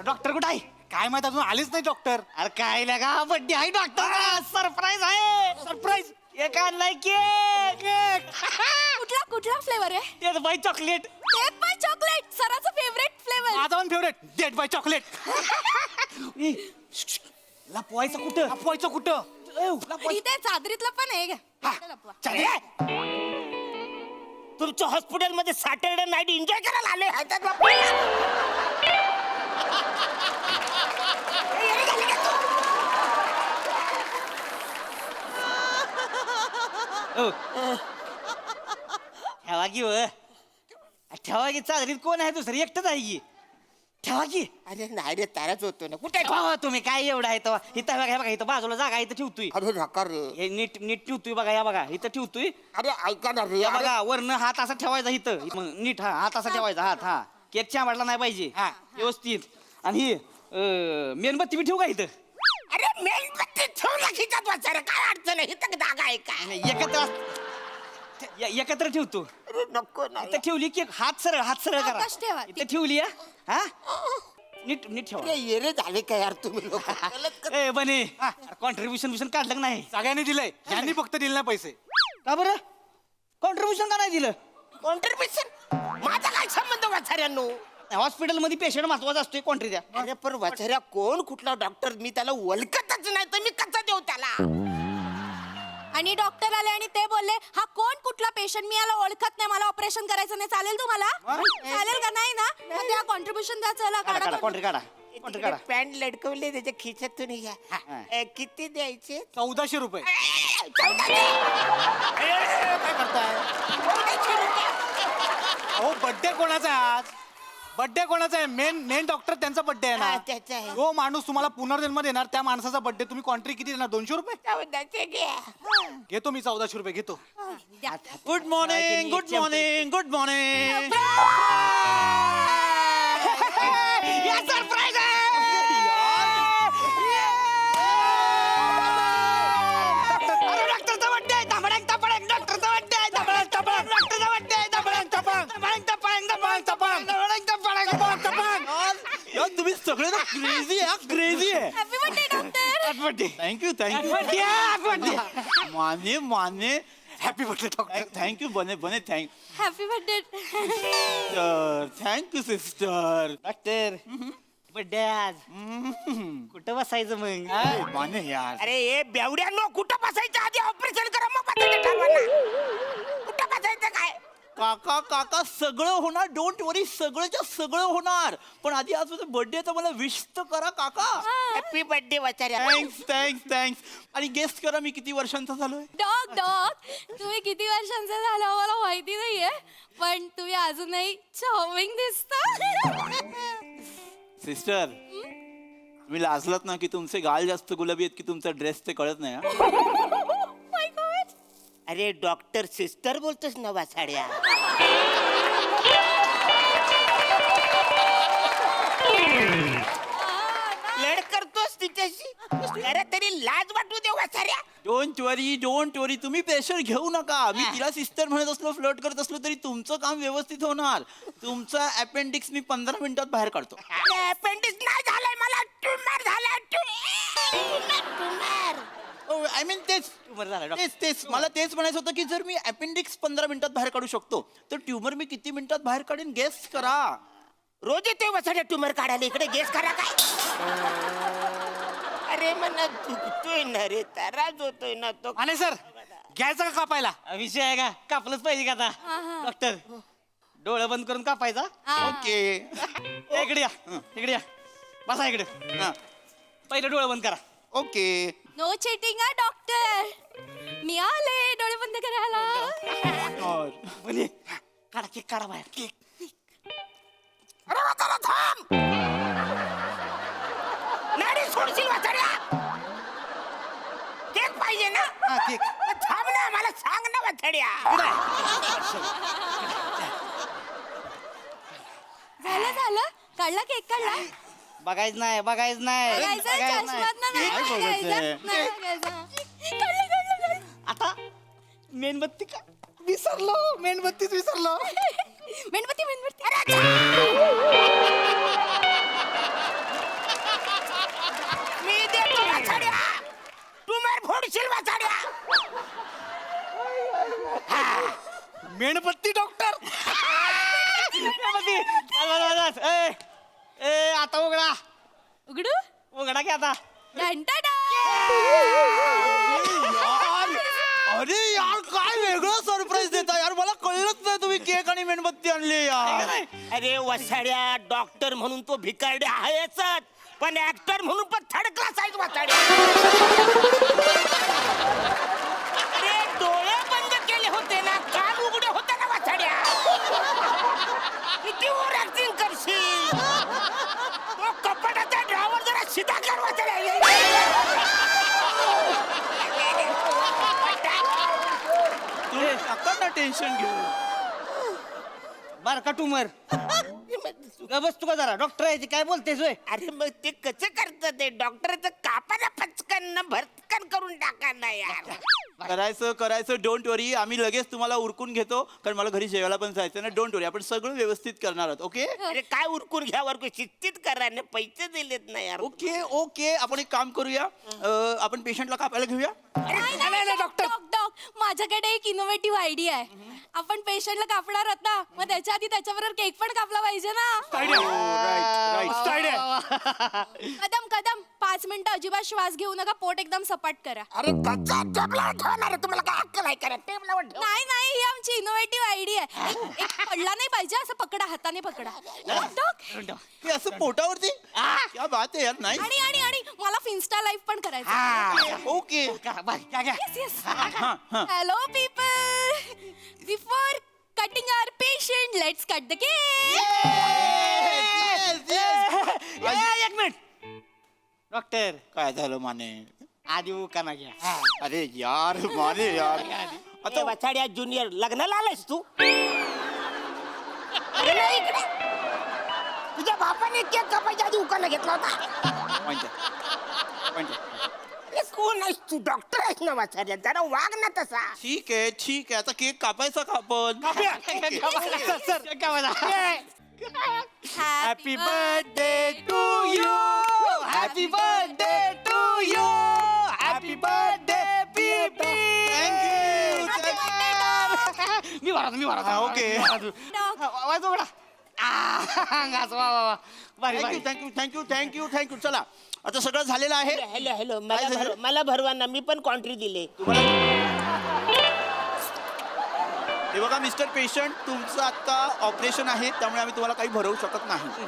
डॉक्टर कुठे आहे काय माहित अजून आलेच नाही डॉक्टर. अरे काय लगा बड्डे आहे डॉक्टर सरप्राईज आहे सरप्राईज एक आणलाय केक कुठला कुठला फ्लेवर आहे. ते बाई chocolate cake bye chocolate सराचा favourite flavour. माझा पण फेवरेट डेट बाय चॉकलेट. लपवायचं कुठं लपवायचं कुठं इथे चादरीतलं पण आहे घ्या. लपवा. तुमच्या हॉस्पिटलमध्ये सॅटरडे नाईट एन्जॉय करायला आले ह्याच्यात ठेवा की ठेवा की चादरीत कोण आहे दुसरी एकटंच आहे की ठेवा की अरे नाही रे ताराच होतो ना कुठे ठेवा तुम्ही काय एवढं आहे तेव्हा इथं बघा बघा इथं बाजूला जागा आहे, इथं ठेवतोय अरे नका रे हे नीट नीट ठेवतोय बघा या बघा इथं ठेवतोय अरे ऐका ना रे या अरे, बघा वरनं हात असा ठेवायचा इथं मग नीट हा हात असा ठेवायचा हात हा केक चांबडला नाही पाहिजे हा व्यवस्थित आणि ही मेणबत्ती बी ठेवू का इथं अरे मेणबत्ती ठेवला खिचत वाचार काय अडचण आहे इथं जागा आहे काय एकत्र ठेवतो अरे नको ना इथं ठेवली केक हात सरळ करा आकाश ठेवा. इथं ठेवली हा नीट नीट ठेवा अरे येरे झाले का यार तुम्ही लोक ए बने कॉन्ट्रीब्युशन बिशन काढलं का नाही सगळ्यांनी दिलंय यांनी फक्त दिलं नाही पैसे. का बरं कॉन्ट्रीब्युशन का नाही दिलं कॉन्ट्रीब्युशन माझा काय संबंध वाचाऱ्यांनो हॉस्पिटलमध्ये पेशंट महत्वाचा असतोय कॉन्ट्री द्या अरे पण वाचाऱ्या कोण कुठला डॉक्टर मी त्याला ओळखतच नाही तर मी कसं देऊ त्याला आणि डॉक्टर आले आणि ते बोलले हा कोण कुठला पेशंट मी याला ओळखत नाही मला ऑपरेशन करायचं नाही चालेल तुम्हाला चालेल का नाही ना मग त्या कॉन्ट्रीब्युशन द्या चला काढा काढा कॉन्ट्री काढा कॉन्ट्री काढा पॅन्ट लटकवले त्याच्या खिशातून घ्या किती द्यायचे 1400 रुपये. काय करताय अहो बर्थडे कोणाचा आहे आज बर्थडे कोणाचा आहे मेन डॉक्टर त्यांचा बर्थडे आहे हा, ना त्याचा आहे. जो माणूस तुम्हाला पुनर्जन्म देणार त्या माणसाचा बर्थडे तुम्ही कॉन्ट्री किती देणार 200 रुपये. 1400 घ्या घेतो मी 1400 रुपये घेतो. Good morning good morning good morning surprise डॉक्टरचा बर्थडे धमडक तपडक डॉक्टरचा बर्थडे धमडक तपडक डॉक्टरचा बर्थडे धमडक तपडक धमडक तपडक धमडक तपडक धमडक तपडक धमडक तपडक यार तुम्ही सगळे ना क्रेझी आहे क्रेझी आहे happy birthday doctor. Birthday thank you Mane Mane happy birthday doctor thank you बने बने happy birthday thank you sister doctor birthday आज कुठं बसायचं मग माने यार अरे हे बेवड्यानो कुठं बसायचं आधी ऑपरेशन करा मग बसायचं ठरवा ना कुठं बसायचं काय काका काका सगळं होणार डोंट वरी सगळंच्या सगळं होणार पण आधी आज माझा बर्थडे तर मला विश तर करा काका हॅपी बर्थडे वाचाऱ्या थँक्स आणि गेस्ट करा मी किती वर्षांचा झालोय डॉग तुम्ही किती वर्षांचे झालं मला माहिती नाहीये पण तुम्ही अजूनही चार्मिंग दिसता सिस्टर तुम्ही लाजलात ना की तुमचे गाल जास्त गुलाबी आहेत की तुमचा ड्रेस ते कळत नाही हा? अरे डॉक्टर सिस्टर बोलतोस ना वाचाड्या लढ करतोस तिच्याशी अरे तरी लाज वाटू दे वाचाऱ्या डोंट वरी तुम्ही प्रेशर घेऊ नका मी तिला सिस्टर म्हणत असलो फ्लर्ट करत असलो तरी तुमचं काम व्यवस्थित होणार तुमचा अपेंडिक्स मी 15 मिनिटात बाहेर काढतो अपेंडिक्स नाही झालंय मला ट्यूमर झालाय ट्यूमर आय मीन तेच मला तेच म्हणायचं होतं की जर मी अपेंडिक्स 15 मिनिटात बाहेर काढू शकतो तर ट्यूमर मी किती मिनिटात बाहेर काढेन गेस करा रोज येतोय वसाड्या ट्यूमर काढायला इकडे गेस करा काय अरे मला दुखतोय ना रे त्रास होतोय ना तो आणि सर घ्यायचं का कापायला विषय आहे का कापलंच पाहिजे का आता डॉक्टर डोळं बंद करून कापायचा ओके इकडे या बसा इकडे पहिलं डोळं बंद करा ओके नो चीटिंग हा डॉक्टर मी आले डोळे बंद करायला बोले काढा केक काढा बाहेर केक अरे वाचायला थांब नाडी सोडशील वाचाड्या केक पाहिजे ना केक थांब ना मला सांग ना वाचाड्या झालं काढला केक काढला बघायचं नाही बघायचं, चष्म्यातनं नाही बघायचं. काढलं. आता मेणबत्ती का विसरलो मेणबत्तीच विसरलो मेणबत्ती मी देतो वाचाड्या ट्यूमर फोडशील वाचाड्या मेणबत्ती डॉक्टर आता उघडा उघडू उघडा की आता घंटा अरे यार काय वेगळं सरप्राईज देता यार मला कळलंच नाही तुम्ही केक आणि मेणबत्ती आणली यार अरे वसाड्या डॉक्टर म्हणून तो भिकारड्या आहेच पण ऍक्टर म्हणून पण थर्ड क्लास आहे वाचाड्या अरे डोळे बंद केले होते ना कान उघडे होते ना वाचाड्या किती ओव्हर ऍक्टिंग करशील तो कपाटाचा ड्रायव्हर जरा सीधा कर वाचाड्या तुम्ही नका ना टेन्शन घेऊ बार का ट्यूमर बस तुका जरा डॉक्टर आहे काय बोलतेस अरे मग ते कसं करतात ते डॉक्टरचं कापाना पचकन भरकन करून टाका ना यार करायचं डोंट वरी आम्ही लगेच तुम्हाला उरकून घेतो कारण मला घरी जेवायला पण जायचं ना डोंट वरी आपण सगळं व्यवस्थित करणार आहोत ओके अरे काय उरकून घ्यावर शिस्तीत करा ना पैसे दिलेत ना यार ओके आपण एक काम करूया आपण पेशंटला कापायला घेऊया डॉक्टर माझ्याकडे एक इनोव्हेटिव्ह आयडिया आहे आपण पेशंटला कापणार आहोत ना मग त्याच्या आधी त्याच्याबरोबर केक पण कापला पाहिजे ना कदम 5 मिनिटं अजिबात श्वास घेऊ नका पोट एकदम सपाट करा अरे कच्चा टेबलावर ठेवणार आहे तुम्हाला काय अक्कल आहे करा टेबलावर ठेव नाही ही आमची इनोव्हेटिव्ह आयडिया आहे एक पडला नाही पाहिजे असं पकडा हाताने पकडा डॉक हे असं पोटावरती क्या बात आहे यार नाही आणि मला फिन्स्टा लाईव्ह पण करायचं okay hello people before cutting our patient let's cut the cake एक मिनिट डॉक्टर काय झालं माने आधी उकाना घ्या अरे यार माने यार आता वाचाड्या ज्युनियर लग्नाला आलायस तू अरे नाही इकडे तुझ्या बापाने केक कापायच्या आधी उकाना घेतला होता अरे कोण आहेस तू डॉक्टर आहेस ना वाचाड्या जरा वाग ना तसा ठीक आहे आता केक कापायचा का आपण happy birthday to you happy birthday to you मी भरतो ओके. वाजव बेटा अंगास, वा वा वा भारी भारी. थँक्यू. चला आता सगळं झालेलं आहे. हॅलो हॅलो काय झालं? मला भरवा ना, मी पण कॉन्ट्री दिले. हे बघा मिस्टर पेशंट, तुमचं आता ऑपरेशन आहे, त्यामुळे आम्ही तुम्हाला काही भरवू शकत नाही.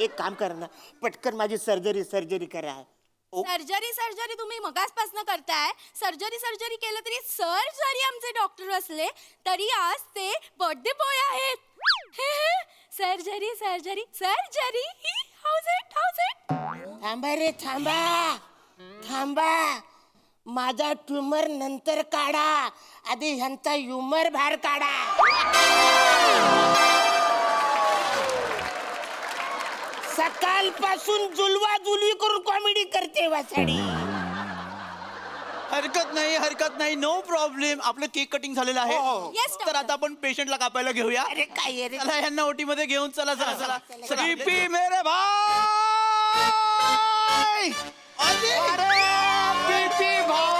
एक काम करा ना, पटकन माझी सर्जरी करा. सर्जरी तुम्ही मगासपासून करताय. सर्जरी केलं तरी सर जरी आमचे डॉक्टर असले तरी आज ते बर्थडे बॉय आहेत. Surgery house it. थांबा रे थांबा. माझा ट्युमर नंतर काढा, आधी ह्यांचा ह्युमर बाहेर काढा. सकाळपासून जुलवी करून कॉमेडी करते वाचाडी. हरकत नाही, नो प्रॉब्लेम. आपलं केक कटिंग झालेलं आहे. Yes, तर आता आपण पेशंटला कापायला घेऊया. अरे काय रे, चला यांना ओटी मध्ये घेऊन चला. चला. बीपी मेरे भाई. अरे बीपी भाई.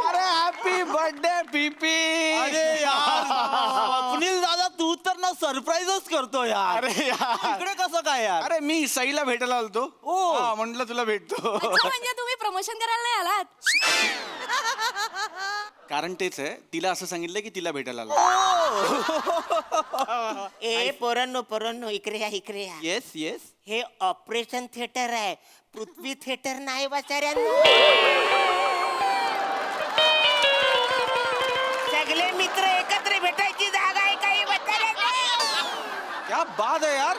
अरे हॅपी बर्थडे बीपी. अरे यार सुनील दादा, तू तर ना सरप्राईजच करतो यार. अरे यार. इकडे कसं काय यार? अरे मी सईला भेटायला आलतो. म्हटलं तुला भेटतो. म्हणजे तुम्ही प्रमोशन करायला नाही आलात? कारण तेच आहे, तिला असं सांगितलं की तिला भेटायला आलो. ए पोरांनो इकडे या. येस हे ऑपरेशन थिएटर आहे, पृथ्वी थिएटर नाही वाचाऱ्यांनो. सगळे मित्र एकत्र भेटायची जागा आहे काही वाचाऱ्यांनो. क्या बात आहे यार,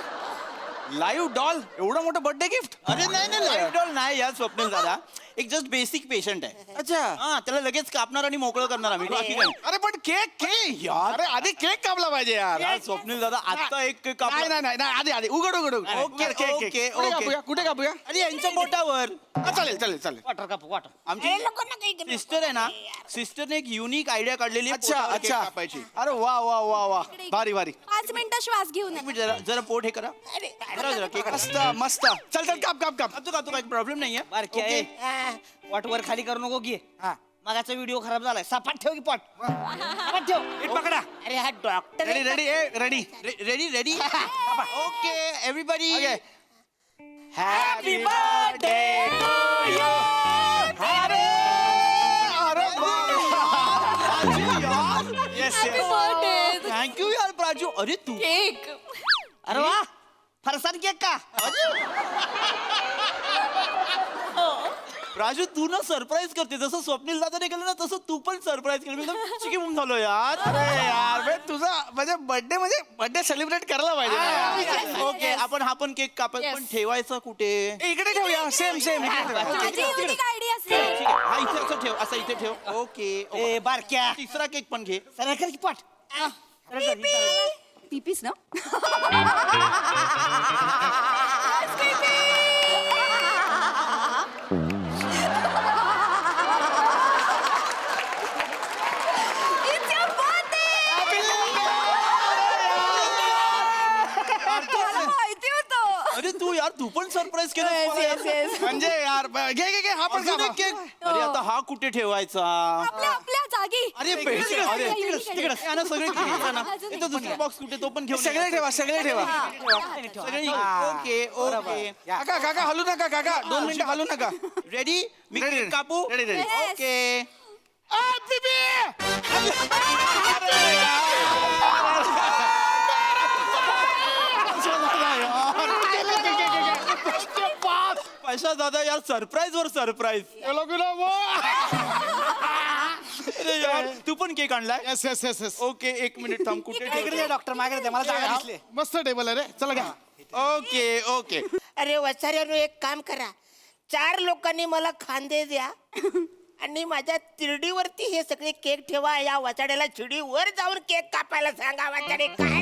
लाईव्ह डॉल, एवढं मोठं बर्थडे गिफ्ट. अरे नाही लाईफ डॉल नाही यार स्वप्नील दादा, एक जस्ट बेसिक पेशंट आहे. अच्छा. हा, त्याला लगेच कापणार आणि मोकळं करणार आम्ही. बाकी काही नाही. अरे पण केक यार, अरे आधी केक कापला पाहिजे यार. यार स्वप्नील दादा, आता एक केक नाही कापला. नाही नाही, आधी उघड. ओके. कुठे कापूया? अरे यांच्या पोटावर. चालेल. वाटर कापू वाटर. आमची सिस्टर आहे ना, सिस्टरने एक युनिक आयडिया काढलेली आहे पोटावर केक अच्छा. कापायची. अरे वा भारी. 5 मिनिटं श्वास घेऊन एक मिनिट, जरा पोट हे करा. जरा केक मस्त. चल काप. कापतो काही प्रॉब्लेम नाहीये. बारक्या पोटवर खाली करू नको की. मागाचा व्हिडिओ खराब झालाय. सपाट ठेव की पोट. सपाट ठेव. नीट पकडा. अरे हा doctor ready. Ready okay everybody. Happy birthday to you. Thank you यार प्राजू. अरे तू केक. अरे वा, फरसाण केक का? राजू, तू ना सरप्राईज करते. जसं स्वप्नील दादाने केलं ना, तसं तू पण सरप्राईज केलं. मी एकदम चिकी होऊन झालो यार. अरे यार तुझा म्हणजे बर्थडे सेलिब्रेट करायला पाहिजे. ओके, आपण हा पण केक कापत, पण ठेवायचा कुठे? इकडे ठेवूया. सेम माझी युनिक आयडिया असेल. हा इथे असं ठेव, असं इथे ठेव. ओके. ए बारक्या, तिसरा केक पण घे. सरळ कर की पोट. पीपीस ना. माहिती होतं. अरे तू यार, तू पण सरप्राईज केलं. म्हणजे यार घे हा पण अजून एक केक. अरे आता हा कुठे ठेवायचा? आपल्या जागी. अरे तिकडे सगळे दुसरा बॉक्स कुठे, तो पण घेऊन सगळे ठेवा. सगळे. ओके. काका हलू नका. काका 2 मिनिटं हलू नका. रेडी? मी Ready. केक कापू. Ready. ओके. पैसा दादा यार, सरप्राईज वर सरप्राईज. अरे यार, तू पण केक आणलाय? येस. ओके, 1 मिनिट थांब. कुठे ठेवलं? डॉक्टर मागे मला जागा दिसली. मस्त टेबल आहे रे. चला घ्या. ओके. अरे वचाऱ्यानो, एक काम करा. 4 लोकांनी मला खांदे द्या आणि माझ्या तिरडीवरती हे सगळे केक ठेवा. या वचाड्याला चिडीवर जाऊन केक कापायला सांगा. वचाडे काय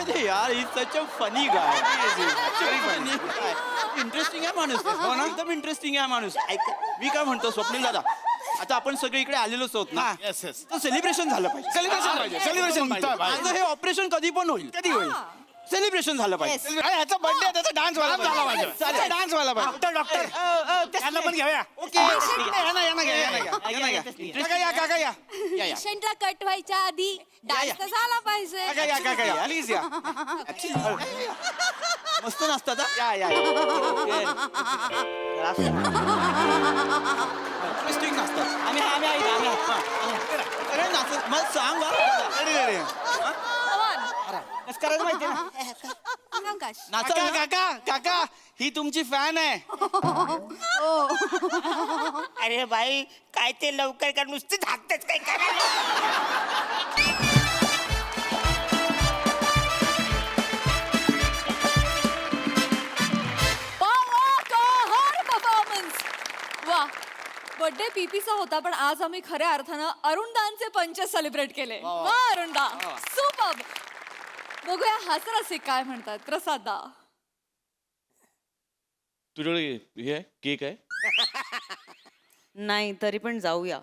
अरे यार, ही सच अ फनी गाय. इंटरेस्टिंग आहे माणूस. हो ना, एकदम इंटरेस्टिंग आहे माणूस. ऐक, मी काय म्हणतो स्वप्नील दादा, आता आपण सगळे इकडे आलेलोच आहोत ना. तर सेलिब्रेशन झालं पाहिजे. सेलिब्रेशन पाहिजे. माझं हे ऑपरेशन कधी पण होईल. सेलिब्रेशन झालं पाहिजे Yes. अरे, ह्याचा बर्थडे त्याचा डान्स झाला पाहिजे डान्स व्हायला पाहिजे डॉक्टर त्यांना पण घेऊया ओके काका या पेशंटला कट व्हायच्या आधी डान्स तर झाला पाहिजे. काका या प्लीज या मस्त नाचतात हा? इंटरेस्टिंग नसतात. आम्ही सगळे नाचत मग सांग कसं करायचं माहिती ना आकाश. नाचा काका काका ही तुमची फॅन आहे अरे बाई काय ते लवकर का नुसती धाकतेच काय करायला परफॉर्मन्स वा. बर्थडे पीपीचा होता पण आज आम्ही खऱ्या अर्थानं अरुणदांचे पंच सेलिब्रेट केले. वा अरुणदा, सुपर. बघूया हास्यरसिक काय म्हणतात. प्रसादा. तुझ्याकडे हे आहे केक आहे नाही तरी पण जाऊया.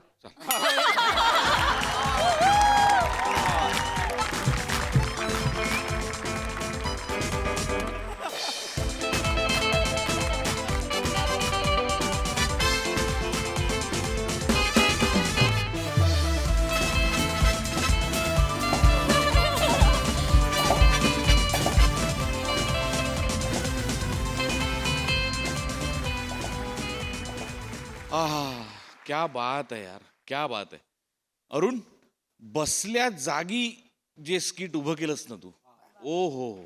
क्या बात आहे यार, क्या बात आहे. अरुण, बसल्या जागी जे स्किट उभं केलंस ना तू, ओ हो,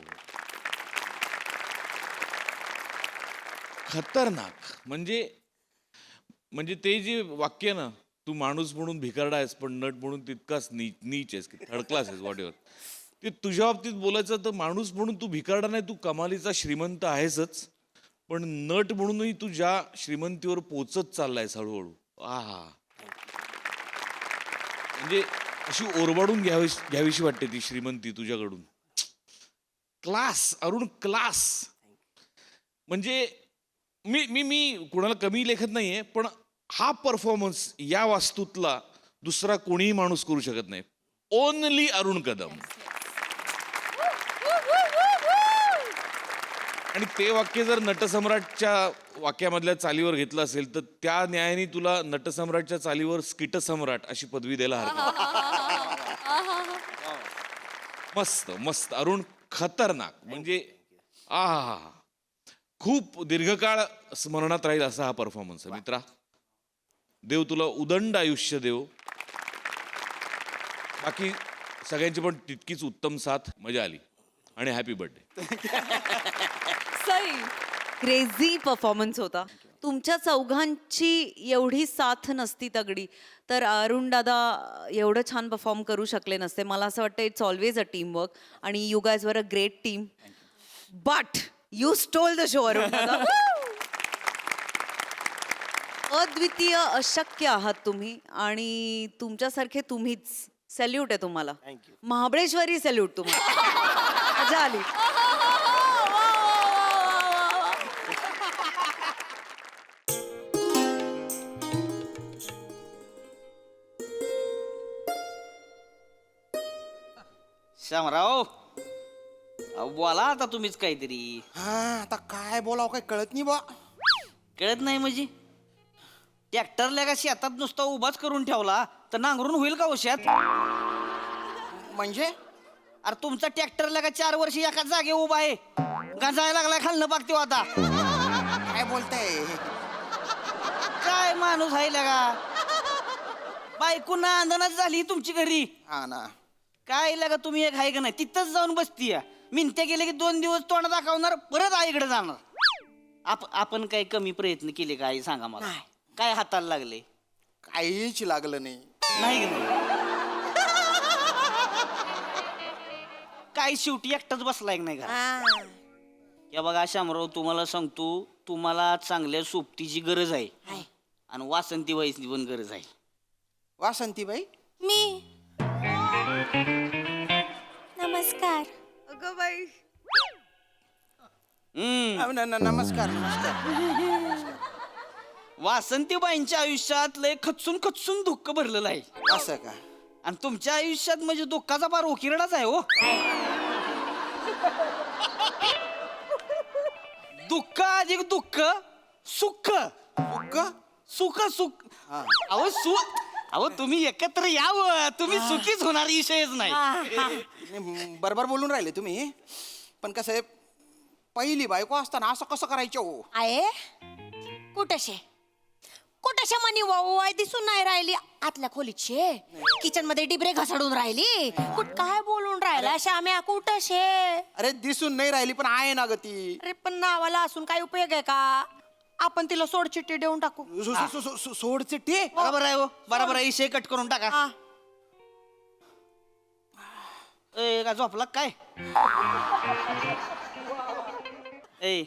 खतरनाक. म्हणजे ते जे वाक्य ना, तू माणूस म्हणून भिकारडा आहेस पण नट म्हणून तितकाच नीच आहेस, थर्ड क्लास आहेस, व्हॉट एव्हर. ते तुझ्या बाबतीत बोलायचं तर माणूस म्हणून तू भिकारडा नाही, तू कमालीचा श्रीमंत आहेसच, पण नट म्हणूनही तू ज्या श्रीमंतीवर पोचत चाललायस हळूहळू. आहा, म्हणजे अशी ओरबाडून घ्यावीशी वाटते ती श्रीमंती तुझ्याकडून. Class Arun, class. म्हणजे मी कुणाला कमी लेखत नाहीये, पण हा परफॉर्मन्स या वास्तूतला दुसरा कोणीही माणूस करू शकत नाही. ओनली अरुण कदम. आणि ते वाक्य जर नटसम्राटच्या वाक्यामधल्या चालीवर घेतलं असेल तर त्या न्यायाने तुला नटसम्राटच्या चालीवर स्किटसम्राट अशी पदवी द्यायला हरकत. मस्त मस्त अरुण, खतरनाक. म्हणजे आहा, खूप दीर्घकाळ स्मरणात राहील असा हा परफॉर्मन्स आहे मित्रा. देव तुला उदंड आयुष्य देव. बाकी सगळ्यांची पण तितकीच उत्तम साथ. मजा आली आणि हॅपी बर्थडे. क्रेझी परफॉर्मन्स होता. तुमच्या चौघांची एवढी साथ नसती तगडी तर अरुण दादा एवढं छान परफॉर्म करू शकले नसते. मला असं वाटतं it's always a team work आणि you guys were a great team. But you stole the show Arun दादा. अद्वितीय, अशक्य आहात तुम्ही आणि तुमच्यासारखे तुम्हीच. सॅल्यूट आहे तुम्हाला. महाबळेश्वरी सॅल्यूट तुम्हाला. मजा आली. श्यामराव, बोला आता तुम्हीच काहीतरी. हा आता काय बोलावं काय कळत नाही बा. कळत नाही म्हणजे ट्रॅक्टरला का शेतात नुसता उभाच करून ठेवला तर नांगरून होईल का शेत? म्हणजे अरे तुमचा ट्रॅक्टरला का 4 वर्ष एका जागे उभा आहे, गांजायला लागलाय खालनं बघतो आता. काय बोलताय? काय माणूस आहे लगा. बायको नांदणच झाली तुमची घरी. हा ना. काय लगा तुम्ही एक आहे का नाही तिथंच जाऊन बसतीय. मिनत्या गेले की 2 दिवस तोंड दाखवणार, परत आईकडे जाणार. आपण काय कमी प्रयत्न केले का आई सांगा मला? काय हाताला लागले? काहीच लागलं नाही. नाही की नाही? काय शेवटी एकटाच बसलाय की नाही का? या बघा शामराव, तुम्हाला सांगतो, तुम्हाला चांगल्या सोबतीची गरज आहे आणि वासंती बाईची पण गरज आहे. वासंतीबाई, मी. नमस्कार. अगं बाई. नमस्कार नमस्कार. वासंतीबाईंच्या आयुष्यात लय खचून दुःख भरलेलं आहे. असं का? आणि तुमच्या आयुष्यात म्हणजे दुःखाचा फार उकिरडाच आहे हो. दुःख अधिक दुःख सुख सुख सुख अहो तुम्ही एकत्र यावं, तुम्ही सुखीच होणार विषयच नाही. बरोबर बोलून राहिले तुम्ही, पण कसं आहे, पहिली बायको असताना असं कसं करायचं हो? आहे कुठशे कुठशे मनी वाय दिसून नाही राहिली आतल्या खोलीत शे किचन मध्ये डिबरे घसडून राहिली काय बोलून राहिला श्याम्या कुठशे? अरे दिसून नाही राहिली पण आहे ना ग ती. अरे पण नावाला असून काय उपयोग आहे का? आपण तिला सोड चिठ्ठी देऊन टाकू. सोड चिठ्ठी. बरोबर आहे हो, बरोबर आहे. विषय कट करून टाका. हा. ए का झोपला काय? ए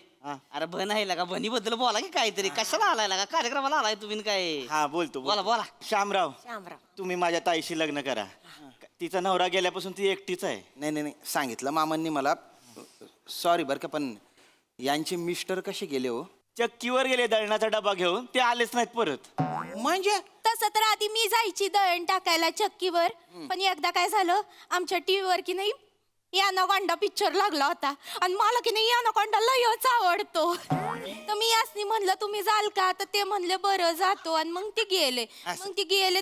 अरे भन आहे का? भनी बद्दल बोला की काहीतरी. कशाला आलाय का कार्यक्रमाला आलाय तुम्ही काय? हा बोलतो बोला बोला. श्यामराव, श्यामराव तुम्ही माझ्या ताईशी लग्न करा. तिचा नवरा गेल्यापासून ती एकटीच आहे. नाही सांगितलं मामांनी मला. सॉरी बरं का, पण यांचे मिस्टर कसे गेले हो? चक्कीवर गेले दळणाचा डबा घेऊन, ते आलेच नाहीत परत. म्हणजे तसं तर आधी मी जायची दळण टाकायला चक्कीवर, पण एकदा काय झालं, आमच्या टीव्हीवर की नाही यानाकोंडा पिक्चर लागला होता आणि मला की नाही यानाकोंडा लयच आवडतो. तर मी यासनी म्हणलं तुम्ही जाल का? तर ते म्हणले बरं जातो. आणि मग ते गेले. मग ते गेले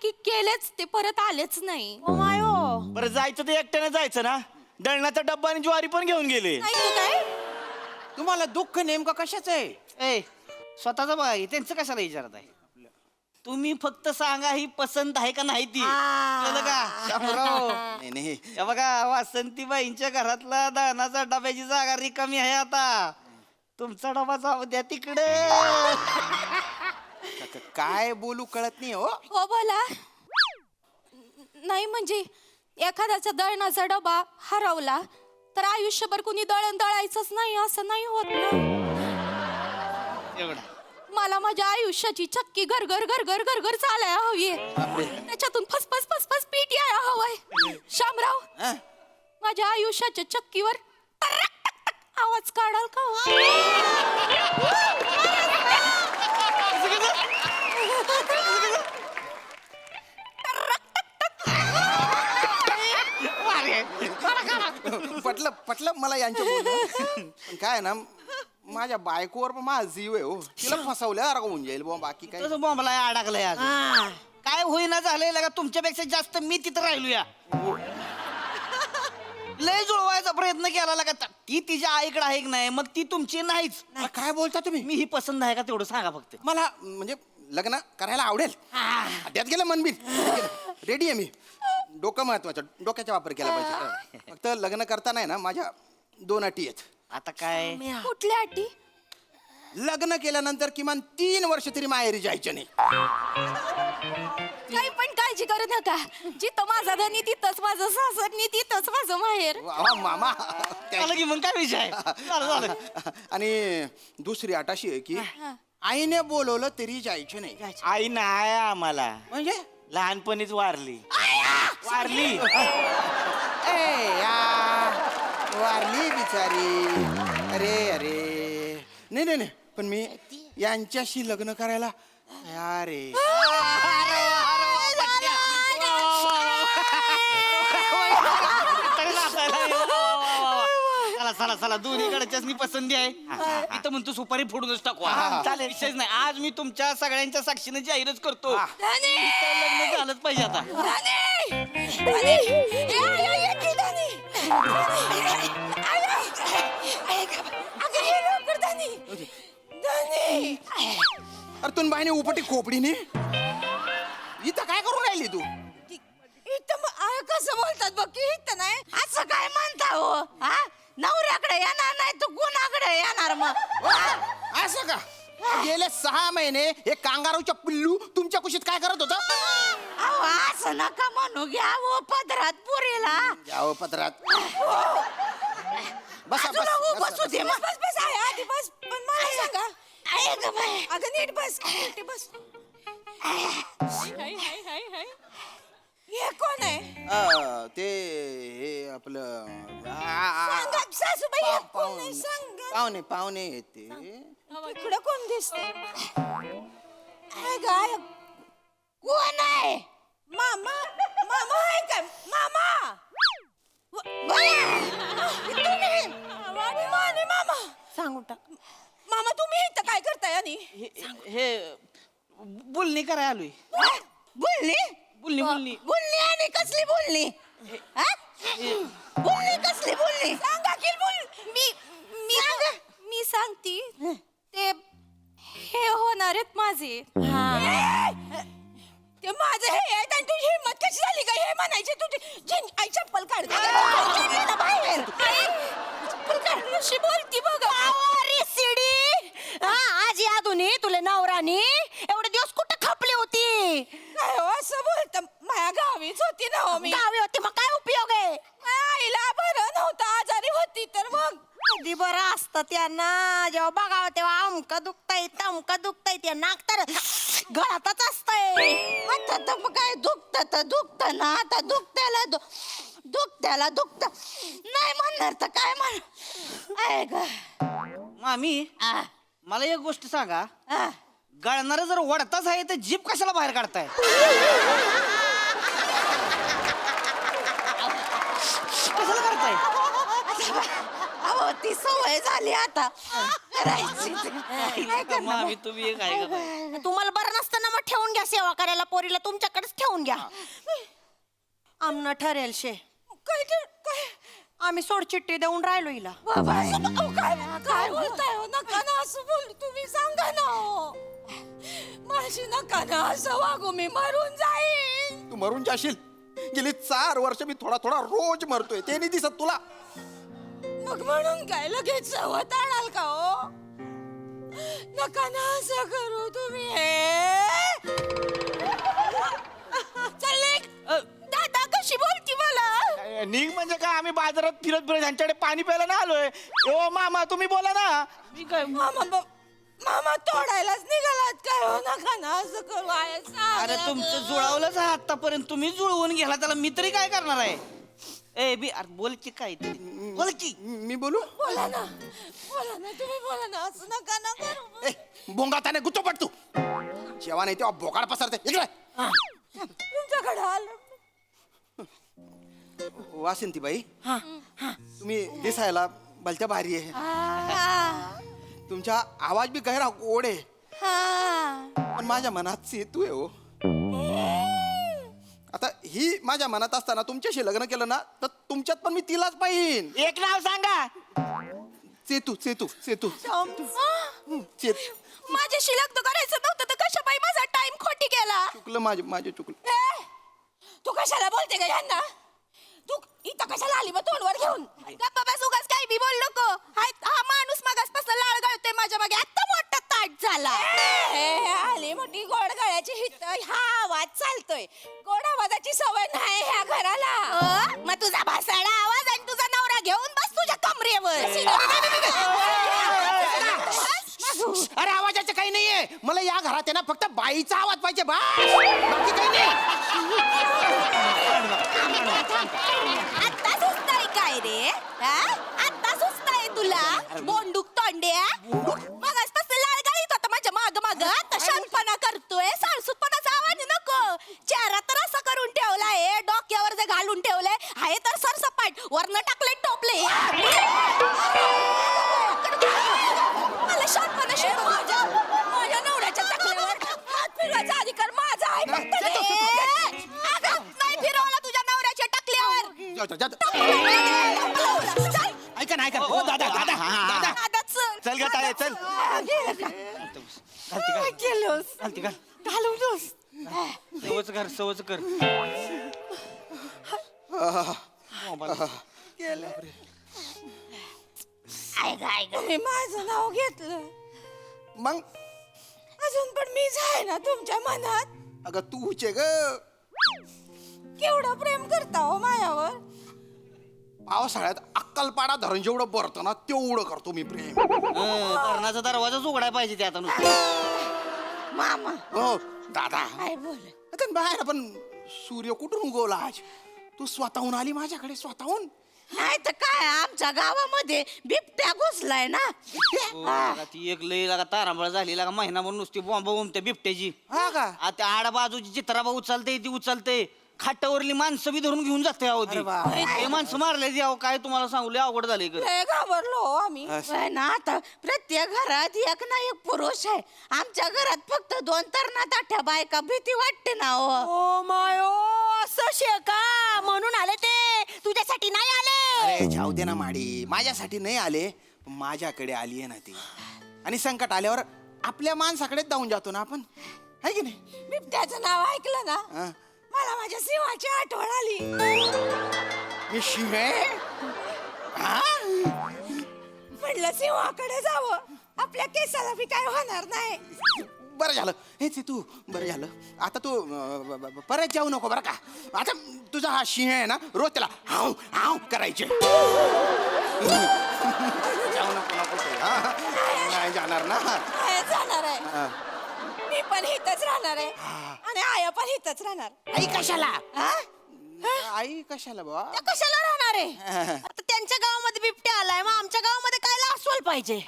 की गेलेच ते, परत आलेच नाही. बरं जायचं ते एकट्याने जायचं ना. दळणाचा डब्बा आणि ज्वारी पण घेऊन गेले. नाही तर काय? तुम्हाला दुःख नेमकं कशाचं आहे? ए स्वतःच बघा की, त्यांचं कशाला विचारत आहे? तुम्ही फक्त सांगा ही पसंत आहे का नाही ती. कळलं का शामराव? नाही हे बघा वासंतीबाईंच्या घरातला दळणाचा डब्याची जागा रिकामी आहे आता. तुमचा डबा जाऊ द्या तिकडे. काय बोलू कळत नाही हो. हो बोला. नाही म्हणजे एखाद्याचा दळणाचा डबा हरवला तर आयुष्यभर कुणी दळण दळायचंच नाही असं नाही होत ना. एवढा मला माझ्या आयुष्याची चक्की घर घर चालायला हवी. त्याच्यातून फस पीठ यायला हवंय. शामराव, माझ्या आयुष्याच्या चक्कीवर टरक टक टक आवाज काढाल का हो? पटलं मला यांच्या बोलणं. पण काय आहे ना, माझ्या बायकोवर पण माझा जीव आहे हो. तिला फसवल्या होऊन जाईल बुवा, बाकी काय. तसं बॉम्बला अडकलंय आज. काय होईना झालंय का? तुमच्यापेक्षा जास्त मी तिथं राहिलो या. लय जुळवायचा प्रयत्न केला का? ती तिच्या आईकडे आहे की नाही, मग ती तुमची नाहीच. काय बोलता तुम्ही? मी ही पसंत आहे का तेवढं सांगा फक्त. मला म्हणजे लग्न करायला आवडेल. त्यात गेलं मनबीन. रेडी आहे मी. डोकं महत्वाचं, डोक्याचा वापर केला पाहिजे. फक्त लग्न करताना आहे ना, माझ्या 2 अटी आहेत. आता काय? कुठल्या अटी? लग्न केल्यानंतर किमान 3 वर्ष तरी माहेरी जायचे नाही. काही पण काळजी करू नका. जिथं माझा धनी तिथंच माझं सासर, नी तिथंच माझं माहेर. वा, मामा. त्याला की मग काय विषय? झालं. आणि दुसरी अट अशी आहे की आईने बोलवलं तरी जायचे नाही. आई नाही आम्हाला, म्हणजे लहानपणीच वारली. वारली बिचारी. अरे नाही पण मी यांच्याशी लग्न करायला तयार आहे. चला दोन्हीकडच्याच मी पसंती आहे. इथं म्हणतो सुपारी फोडूनच टाकू. चालेल, विषयच नाही. आज मी तुमच्या सगळ्यांच्या साक्षीने जाहीरच करतो. इथं लग्न झालंच पाहिजे आता. अरे तुम बाईने उपटी खोपडीने इथं काय करून राहिली तू? कसं बोलतात बघ की इथं नाही असं काय म्हणता हो? हा, नवऱ्याकडे येणार नाही तू गुणाकडे येणार मग? असं का? गेले 6 महिने हे कांगारूच्या पिल्लू तुमच्या कुशीत काय करत होता? अहो, असं नका म्हणू. घ्या हो पदरात पुरीला. जाओ पत्रात. बस बसू दे मग. बस आहे आधी बस. पण मला सांगा. अगं नीट बस. नीट बस. हे कोण आहे? ते हे आपलं सांगा सासूबाई, हे कोण आहे? सांगा. पाहुणे येते. इकडं कोण दिसतंय? गाय कोण आहे? मामा आहे का? मामा मामा सांगून टाक मामा तुम्ही इथं काय करताय आणि हे बोलणी करायला आलोय बोलली बोलणी बोलणी बोलली आणि कसली बोलली हा? बोलली कसली बोलली सांगा की बोल मी सांगती ते हे होणार आहेत माझे ते माझं हे आहे आणि तुझी हिंमत कशी झाली का हे म्हणायचे तुझी आई चप्पल काढ बाहेर कशी बोलती बघ आजी आधुनी तुला नवरानी एवढे दिवस कुठं खपली होती काय हो असं बोलत माझ्या गावीच होती ना हो मी गावी होती मग काय उपयोग आहे आईला बरं नव्हतं आजारी होती तर मग कधी बरं असतं त्यांना जेव्हा बघावं तेव्हा अमकं दुखतंय तमकं दुखतंय ते नाक तर गळातच असतंय आता तर मग काय दुखत ना आता दुखत्याला दुखत नाही म्हणणार तर काय म्हण आहे ग मामी मला एक गोष्ट सांगा गळणारा जर वडताच आहे तर जीप कशाला बाहेर काढताय कशाला करताय अहो ती सवय झाली आता करायची काय करणार? मामी तुम्ही एक आहे का तुम्हाला बरं नसताना मग ठेवून घ्या सेवा करायला पोरीला तुमच्याकडेच ठेवून घ्या आमनं ठरेल शे काय आम्ही सोडचिट्टी देऊन राहिलो हिला काय बोलताय हो नका ना असं बोल तुम्ही सांगा ना हो माझी नका ना असं वागू मी मरून जाईन तू मरून जाशील गेली 4 वर्ष मी थोडा थोडा रोज मरतोय ते नाही दिसत तुला मग म्हणून काय लगेच सवत आणाल का हो नका ना असं करू तुम्ही चल दादा कशी बोलती मला निघ म्हणजे काय आम्ही बाजारात फिरत फिरत यांच्याकडे पाणी प्यायला ना आलोय ओ मामा तुम्ही बोला ना मी काय मामा तोडायलाच निघालात काय हो नका ना असं करू अरे तुमचं जुळवलंच आहे आतापर्यंत तुम्ही जुळवून गेला त्याला मी तरी काय करणार आहे ए बी अरे बोल की काय तरी बोल की मी बोलू बोला ना तुम्ही बोला ना असं नका ना करू ए बोंगाताने गुच्चो पट तू जेव्हा नाही तेव्हा बोकाड पसरते इकडे तुमच्याकडे आलो वासिंती बाई तुम्ही दिसायला भलत्या भारी आहे तुमचा आवाज बी गहरा गोड आहे पण माझ्या मनात सेतू आहे हो आता ही माझ्या मनात असताना तुमच्याशी लग्न केलं ना तर तुमच्यात पण मी तिलाच पाहिजे एक नाव सांगा सेतू सेतू सेतू माझ्याशी लग्न करायचं नव्हतं तर कशा बाई माझा टाइम खोटी गेला चुकलं माझे चुकलं तू कशाला बोलते का यांना तू इथं कशाला आली मग तोंडवर घेऊन गप्पा बस उगाच काही बी बोल नको हा माणूस मगासपासून लाळ गळतोय माझ्या मागे आता मोठा ताट झाला आली मोठी गोड गळ्याची हित हा आवाज चालतोय गोड आवाजाची सवय नाही ह्या घराला मग तुझा भासाडा आवाज आणि तुझा नवरा घेऊन बस तुझ्या कमरेवर अरे आवाजाचं काही नाहीये मला या घरात आहे ना फक्त बाईचा आवाज पाहिजे बाकी काही नाही आता सुचताय काय रे आता सुचताय तुला बोंडूक तोंड्या मगासपासून लाळ गाळीत होता माझ्या माग आता शांतपणा करतोय साळसूतपणाचा आवाज नको चेहरा तर असा करून ठेवलाय डोक्यावर जे घालून ठेवलंय हाय तर सरसपाट वरनं टाकले टोपले मला शांतपणा शिकव माझ्या नवऱ्याच्या टाकल्यावर हात फिरवायचा अधिकार माझा आहे फक्त नाही फिरवला तुझ्या नवऱ्याच्या टाकल्यावर ऐका ना ऐका हो दादा दादा दादा चल ग ताई चल घालती का सवच कर मी माझं नाव घेतलं मग अजून पण मीच आहे ना तुमच्या मनात अगं तूच आहे ग केवढं प्रेम करता हो मायावर पावसाळ्यात अक्कलपाडा धरण जेवढं भरतं ना तेवढं करतो मी प्रेम कर्णाचा दरवाजाच उघडाय पाहिजे ते आता नुसतं मामा हो दादा काय बोल आता बाहेर पण सूर्य कुठून उगवला आज तू स्वतःहून आली माझ्याकडे स्वतःहून नाही तर काय आमच्या गावामध्ये बिबट्या घुसलाय ना ती एक लई लागा तारांबळ झाली लागा महिना म्हणून नुसती बॉम्ब उमते बिबट्याची हा का आता आड बाजूची चित्राबा उचलते ती उचलते खाटावरली माणसं बी धरून घेऊन जाते अहो ती. हे माणसं मारले ती अहो, काय तुम्हाला सांगू लय अवघड झाले लय घाबरलो हो आम्ही होय ना आता प्रत्येक घरात एक ना एक पुरुष आहे. आमच्या घरात फक्त 2 तरणाटाठ्या बायका. भीती वाटते ना हो. ओ मायो असं शेका म्हणून आले ते, तुझ्यासाठी नाही आले. अरे जाऊ दे ना माडी, माझ्यासाठी नाही आले पण माझ्याकडे आली आहे ना ती. आणि संकट आल्यावर आपल्या माणसाकडेच जाऊन जातो ना आपण, आहे की नाही? बिबट्याचं नाव ऐकलं ना हा. मला माझ्या शिवाची आठवण आली. मी शिव आहे? हा? म्हटलं सिंहाकडे जावं, आपल्या केसाला बी काय होणार नाही. बरं झालं हेच आहे तू, बरं झालं. आता तू परत जाऊ नको बरं का. आता तुझा हा सिंह आहे ना, रोज त्याला हाव हाव करायचे. जाऊ नको नको तू, हा? नाही जाणार ना. काय जाणार आहे, मी पण इथंच राहणार आहे आणि आया पण इथंच राहणार. आई कशाला? हा? आई कशाला बाबा? त्या कशाला राहणार आहे? आता त्यांच्या गावामध्ये बिबट्या आलाय, मग आमच्या गावामध्ये काय अस्वल पाहिजे?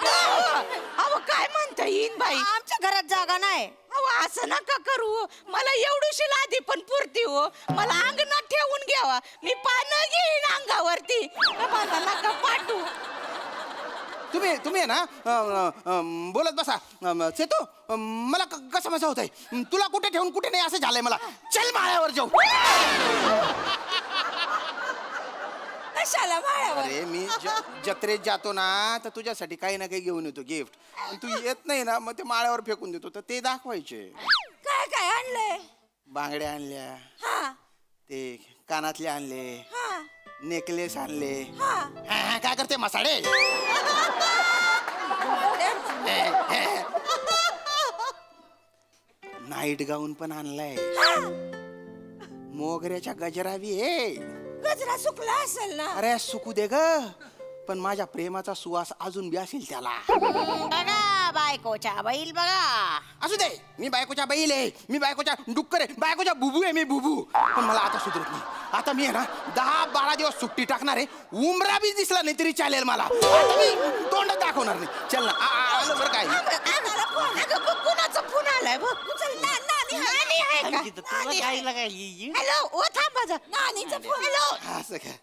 अहो काय म्हणता येईन बाई, आमच्या घरात जागा नाही. अहो असं नका करू, मला एवढीशी लादी पण पुरती हो. मला अंगणात ठेवून घ्यावा, मी पानं घेईन अंगावरती. मला नका पाठवू. तुम्ही आहे ना बोलत बसा. चेतो मला कसं मजा होत आहे, तुला कुठे ठेवून कुठे नाही असं झालंय मला. चल माळ्यावर जाऊ. कशाला माळ्यावर? अरे मी जत्रेत जातो ना तर तुझ्यासाठी काही ना काही घेऊन येतो गिफ्ट. तू येत नाही ना, मग ते माळ्यावर फेकून देतो, तर ते दाखवायचे. काय काय आणलंय? बांगड्या आणल्या, हा ते कानातले आणले, हा नेकलेस आणले. हा. काय करते मसाडे? नाईट गाऊन पण आणलाय, मोगऱ्याच्या गजरा बी आहे. गजरा सुकला असेल ना. अरे सुकू दे ग, पण माझ्या प्रेमाचा सुवास अजून बी असेल त्याला. बघा बायकोच्या बैल बघा. असू दे, मी बायकोच्या बैल आहे, मी बायकोच्या डुक्कर आहे, बायकोच्या बुबू आहे मी बुबू. पण मला आता सुधरत नाही. आता मी आहे ना 10-12 दिवस सुट्टी टाकणार आहे. उमरा बी दिसला नाही तरी चालेल मला. आता मी तोंड दाखवणार नाही. चल ना आलं बरं काय. कुणाचा फोन आलाय बघ. चल ना, नानी आहे का? तुला काय लागाय? हॅलो, ओ थांब माझा नानीचा फोन. हॅलो, असं काय?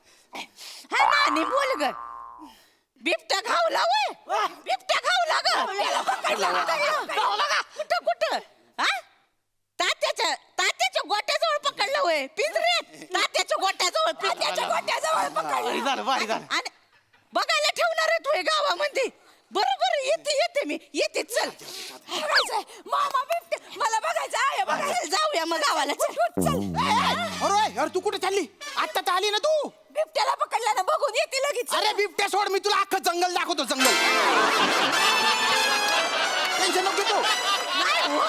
हा नानी बोल ग. बिबट्या खावला वय, बिबट्या खावला ग. खावला का? कुठं कुठं? हा? तात्याच्या गोट्याजवळ पकडलं वय. पिंजऱ्यात तात्याच्या गोट्याजवळ पकडलं. भारी झालं, भारी झालं. आणि बघायला ठेवणार आहे तू गावामध्ये. बरोबर येते मी येते. चल बघायचंय मामा बिबट्या, मला बघायचं आहे. बघायला जाऊया मग गावाला. चल. अरे यार तू कुठे चालली? आता तर आली ना तू. बिबट्याला पकडला ना, बघून येते लगेच. अरे बिबट्या सोड, मी तुला अख्खं जंगल दाखवतो. जंगल टेन्शन नको घेऊ. नाही हो.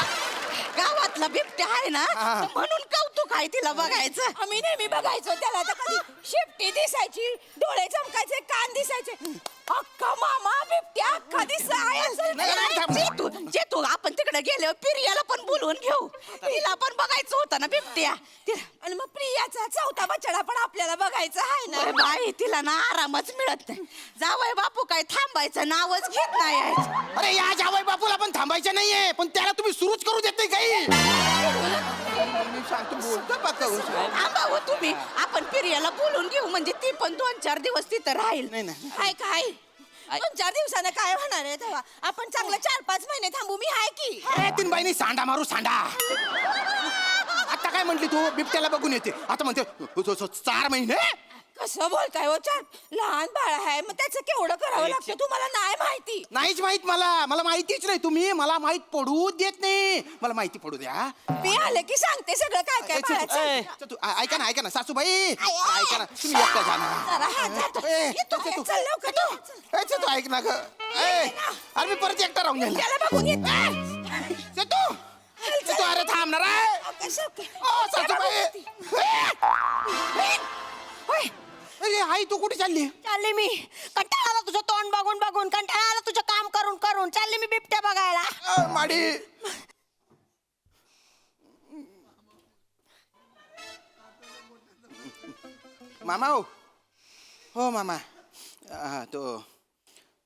गावातला बिबट्या आहे ना, तर म्हणून कौतुक आहे तिला बघायचं. आम्ही नेहमी बघायचो त्याला. तर कधी शेपटी दिसायची, डोळे चमकायचे, कान दिसायचे. अख्खा मामा बिबट्या अख्खा जेतू आपण तिकडे गेल्यावर प्रियाला पण बोलवून घेऊ. तिला पण बघायचं होतं ना बिबट्या. आणि मग प्रियाचा 4था बछडा पण आपल्याला बघायचा आहे ना. बाई तिला ना आरामच मिळत नाही. जावई बापू काय थांबायचं नावच घेत नाही. अरे या जावई बापूला पण थांबायचं नाहीये, पण त्याला तुम्ही सुरूच करू देत नाही काही. मी सांगतो बोलतो पक्का. थांबा हो तुम्ही. आपण प्रियाला बोलून घेऊ, म्हणजे ती पण 2-4 दिवस तिथं राहील. नाही. काय 2-4 दिवसानं काय होणार आहे तेव्हा? आपण चांगलं 4-5 महिने थांबू. मी आहे की. अरे 3 बाईनी सांडा मारू सांडा. आता काय म्हटली तू? बिबट्याला बघून येते. आता म्हणते 4 महिने. कसं बोलताय हो? 4 लहान बाळ आहे, मग त्याचं केवढं करावं लागतं तुम्हाला नाही माहिती? नाहीच माहित मला माहितीच नाही. तुम्ही मला माहित पडू देत नाही. मला माहिती पडू द्या. मी आले की सांगते सगळं काय काय बाळाचं. तू ऐका ना सासूबाई, ऐका ना. तुम्ही एकटा जा ना. जरा हात जातो. येतो, चल लवकर ये. तू ऐक ना ग. अरे मी परत एकटा राहून गेला. त्याला बघून येत. तू अरे थांबणार आहे. सासूबाई. आई तू कुठे चालली? चालले मी. कंटाळा आला तुझं तोंड बघून बघून. कंटाळा आला तुझं काम करून करून. चालले मी बिबट्या बघायला. माडी मामा हो मामा. तो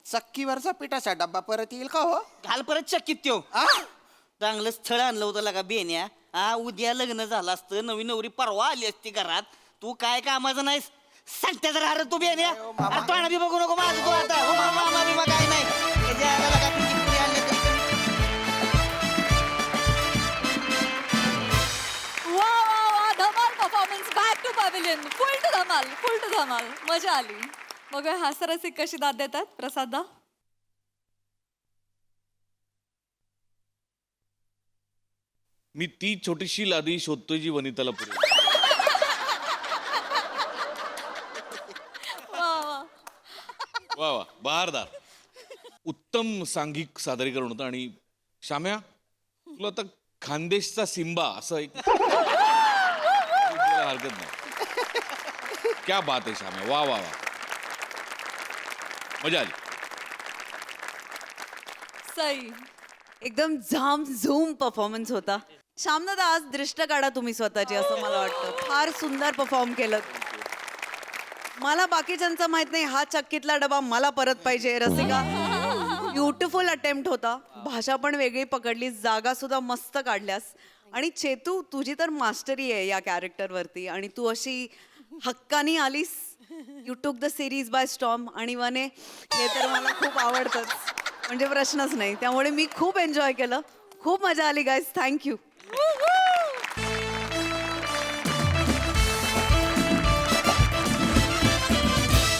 चक्कीवरचा पिठाचा डब्बा परत येईल का हो? घाल परत चक्कीत त्यो. चांगलं स्थळ आणलं होतं लगा बेन्या, हा उद्या लग्न झालं असतं नवीन नवरी परवा आली असती घरात तू काय कामाचं नाहीस सांगते जरा अरे तू बेन तोंड बी बघू नको माझं तू आता हो मामा बिमा काय नाही त्याच्या आईला का तुझी पुरी आणली तरी वा वा वा धमाल performance back to pavilion full to धमाल मजा आली बघूया हास्यरसिक कशी दाद देतात प्रसादा मी ती छोटीशी लादी शोधतोय जी वनिताला पुरेल. वा वा बहारदार उत्तम सांघिक सादरीकरण होतं आणि श्याम्या तुला आता खानदेशचा सिम्बा असं एक हरकत नाही. क्या बात आहे श्याम्या वा वा वा मजा आली. सई एकदम झाम झूम परफॉर्मन्स होता. श्यामनाथ आज दृष्ट काढा तुम्ही स्वतःची असं मला वाटतं. फार सुंदर परफॉर्म केलं. मला बाकीच्यांचं माहित नाही हा चक्कीतला डबा मला परत पाहिजे. रसिका ब्युटिफुल अटेम्प्ट होता. भाषा पण वेगळी पकडली जागा सुद्धा मस्त काढल्यास आणि चेतू तुझी तर मास्टरी आहे या कॅरेक्टरवरती आणि तू अशी हक्कानी आलीस. You took the series bye storm आणि वने हे तर मला खूप आवडतंच म्हणजे प्रश्नच नाही. त्यामुळे मी खूप एन्जॉय केलं. खूप मजा आली गाईज. थँक्यू.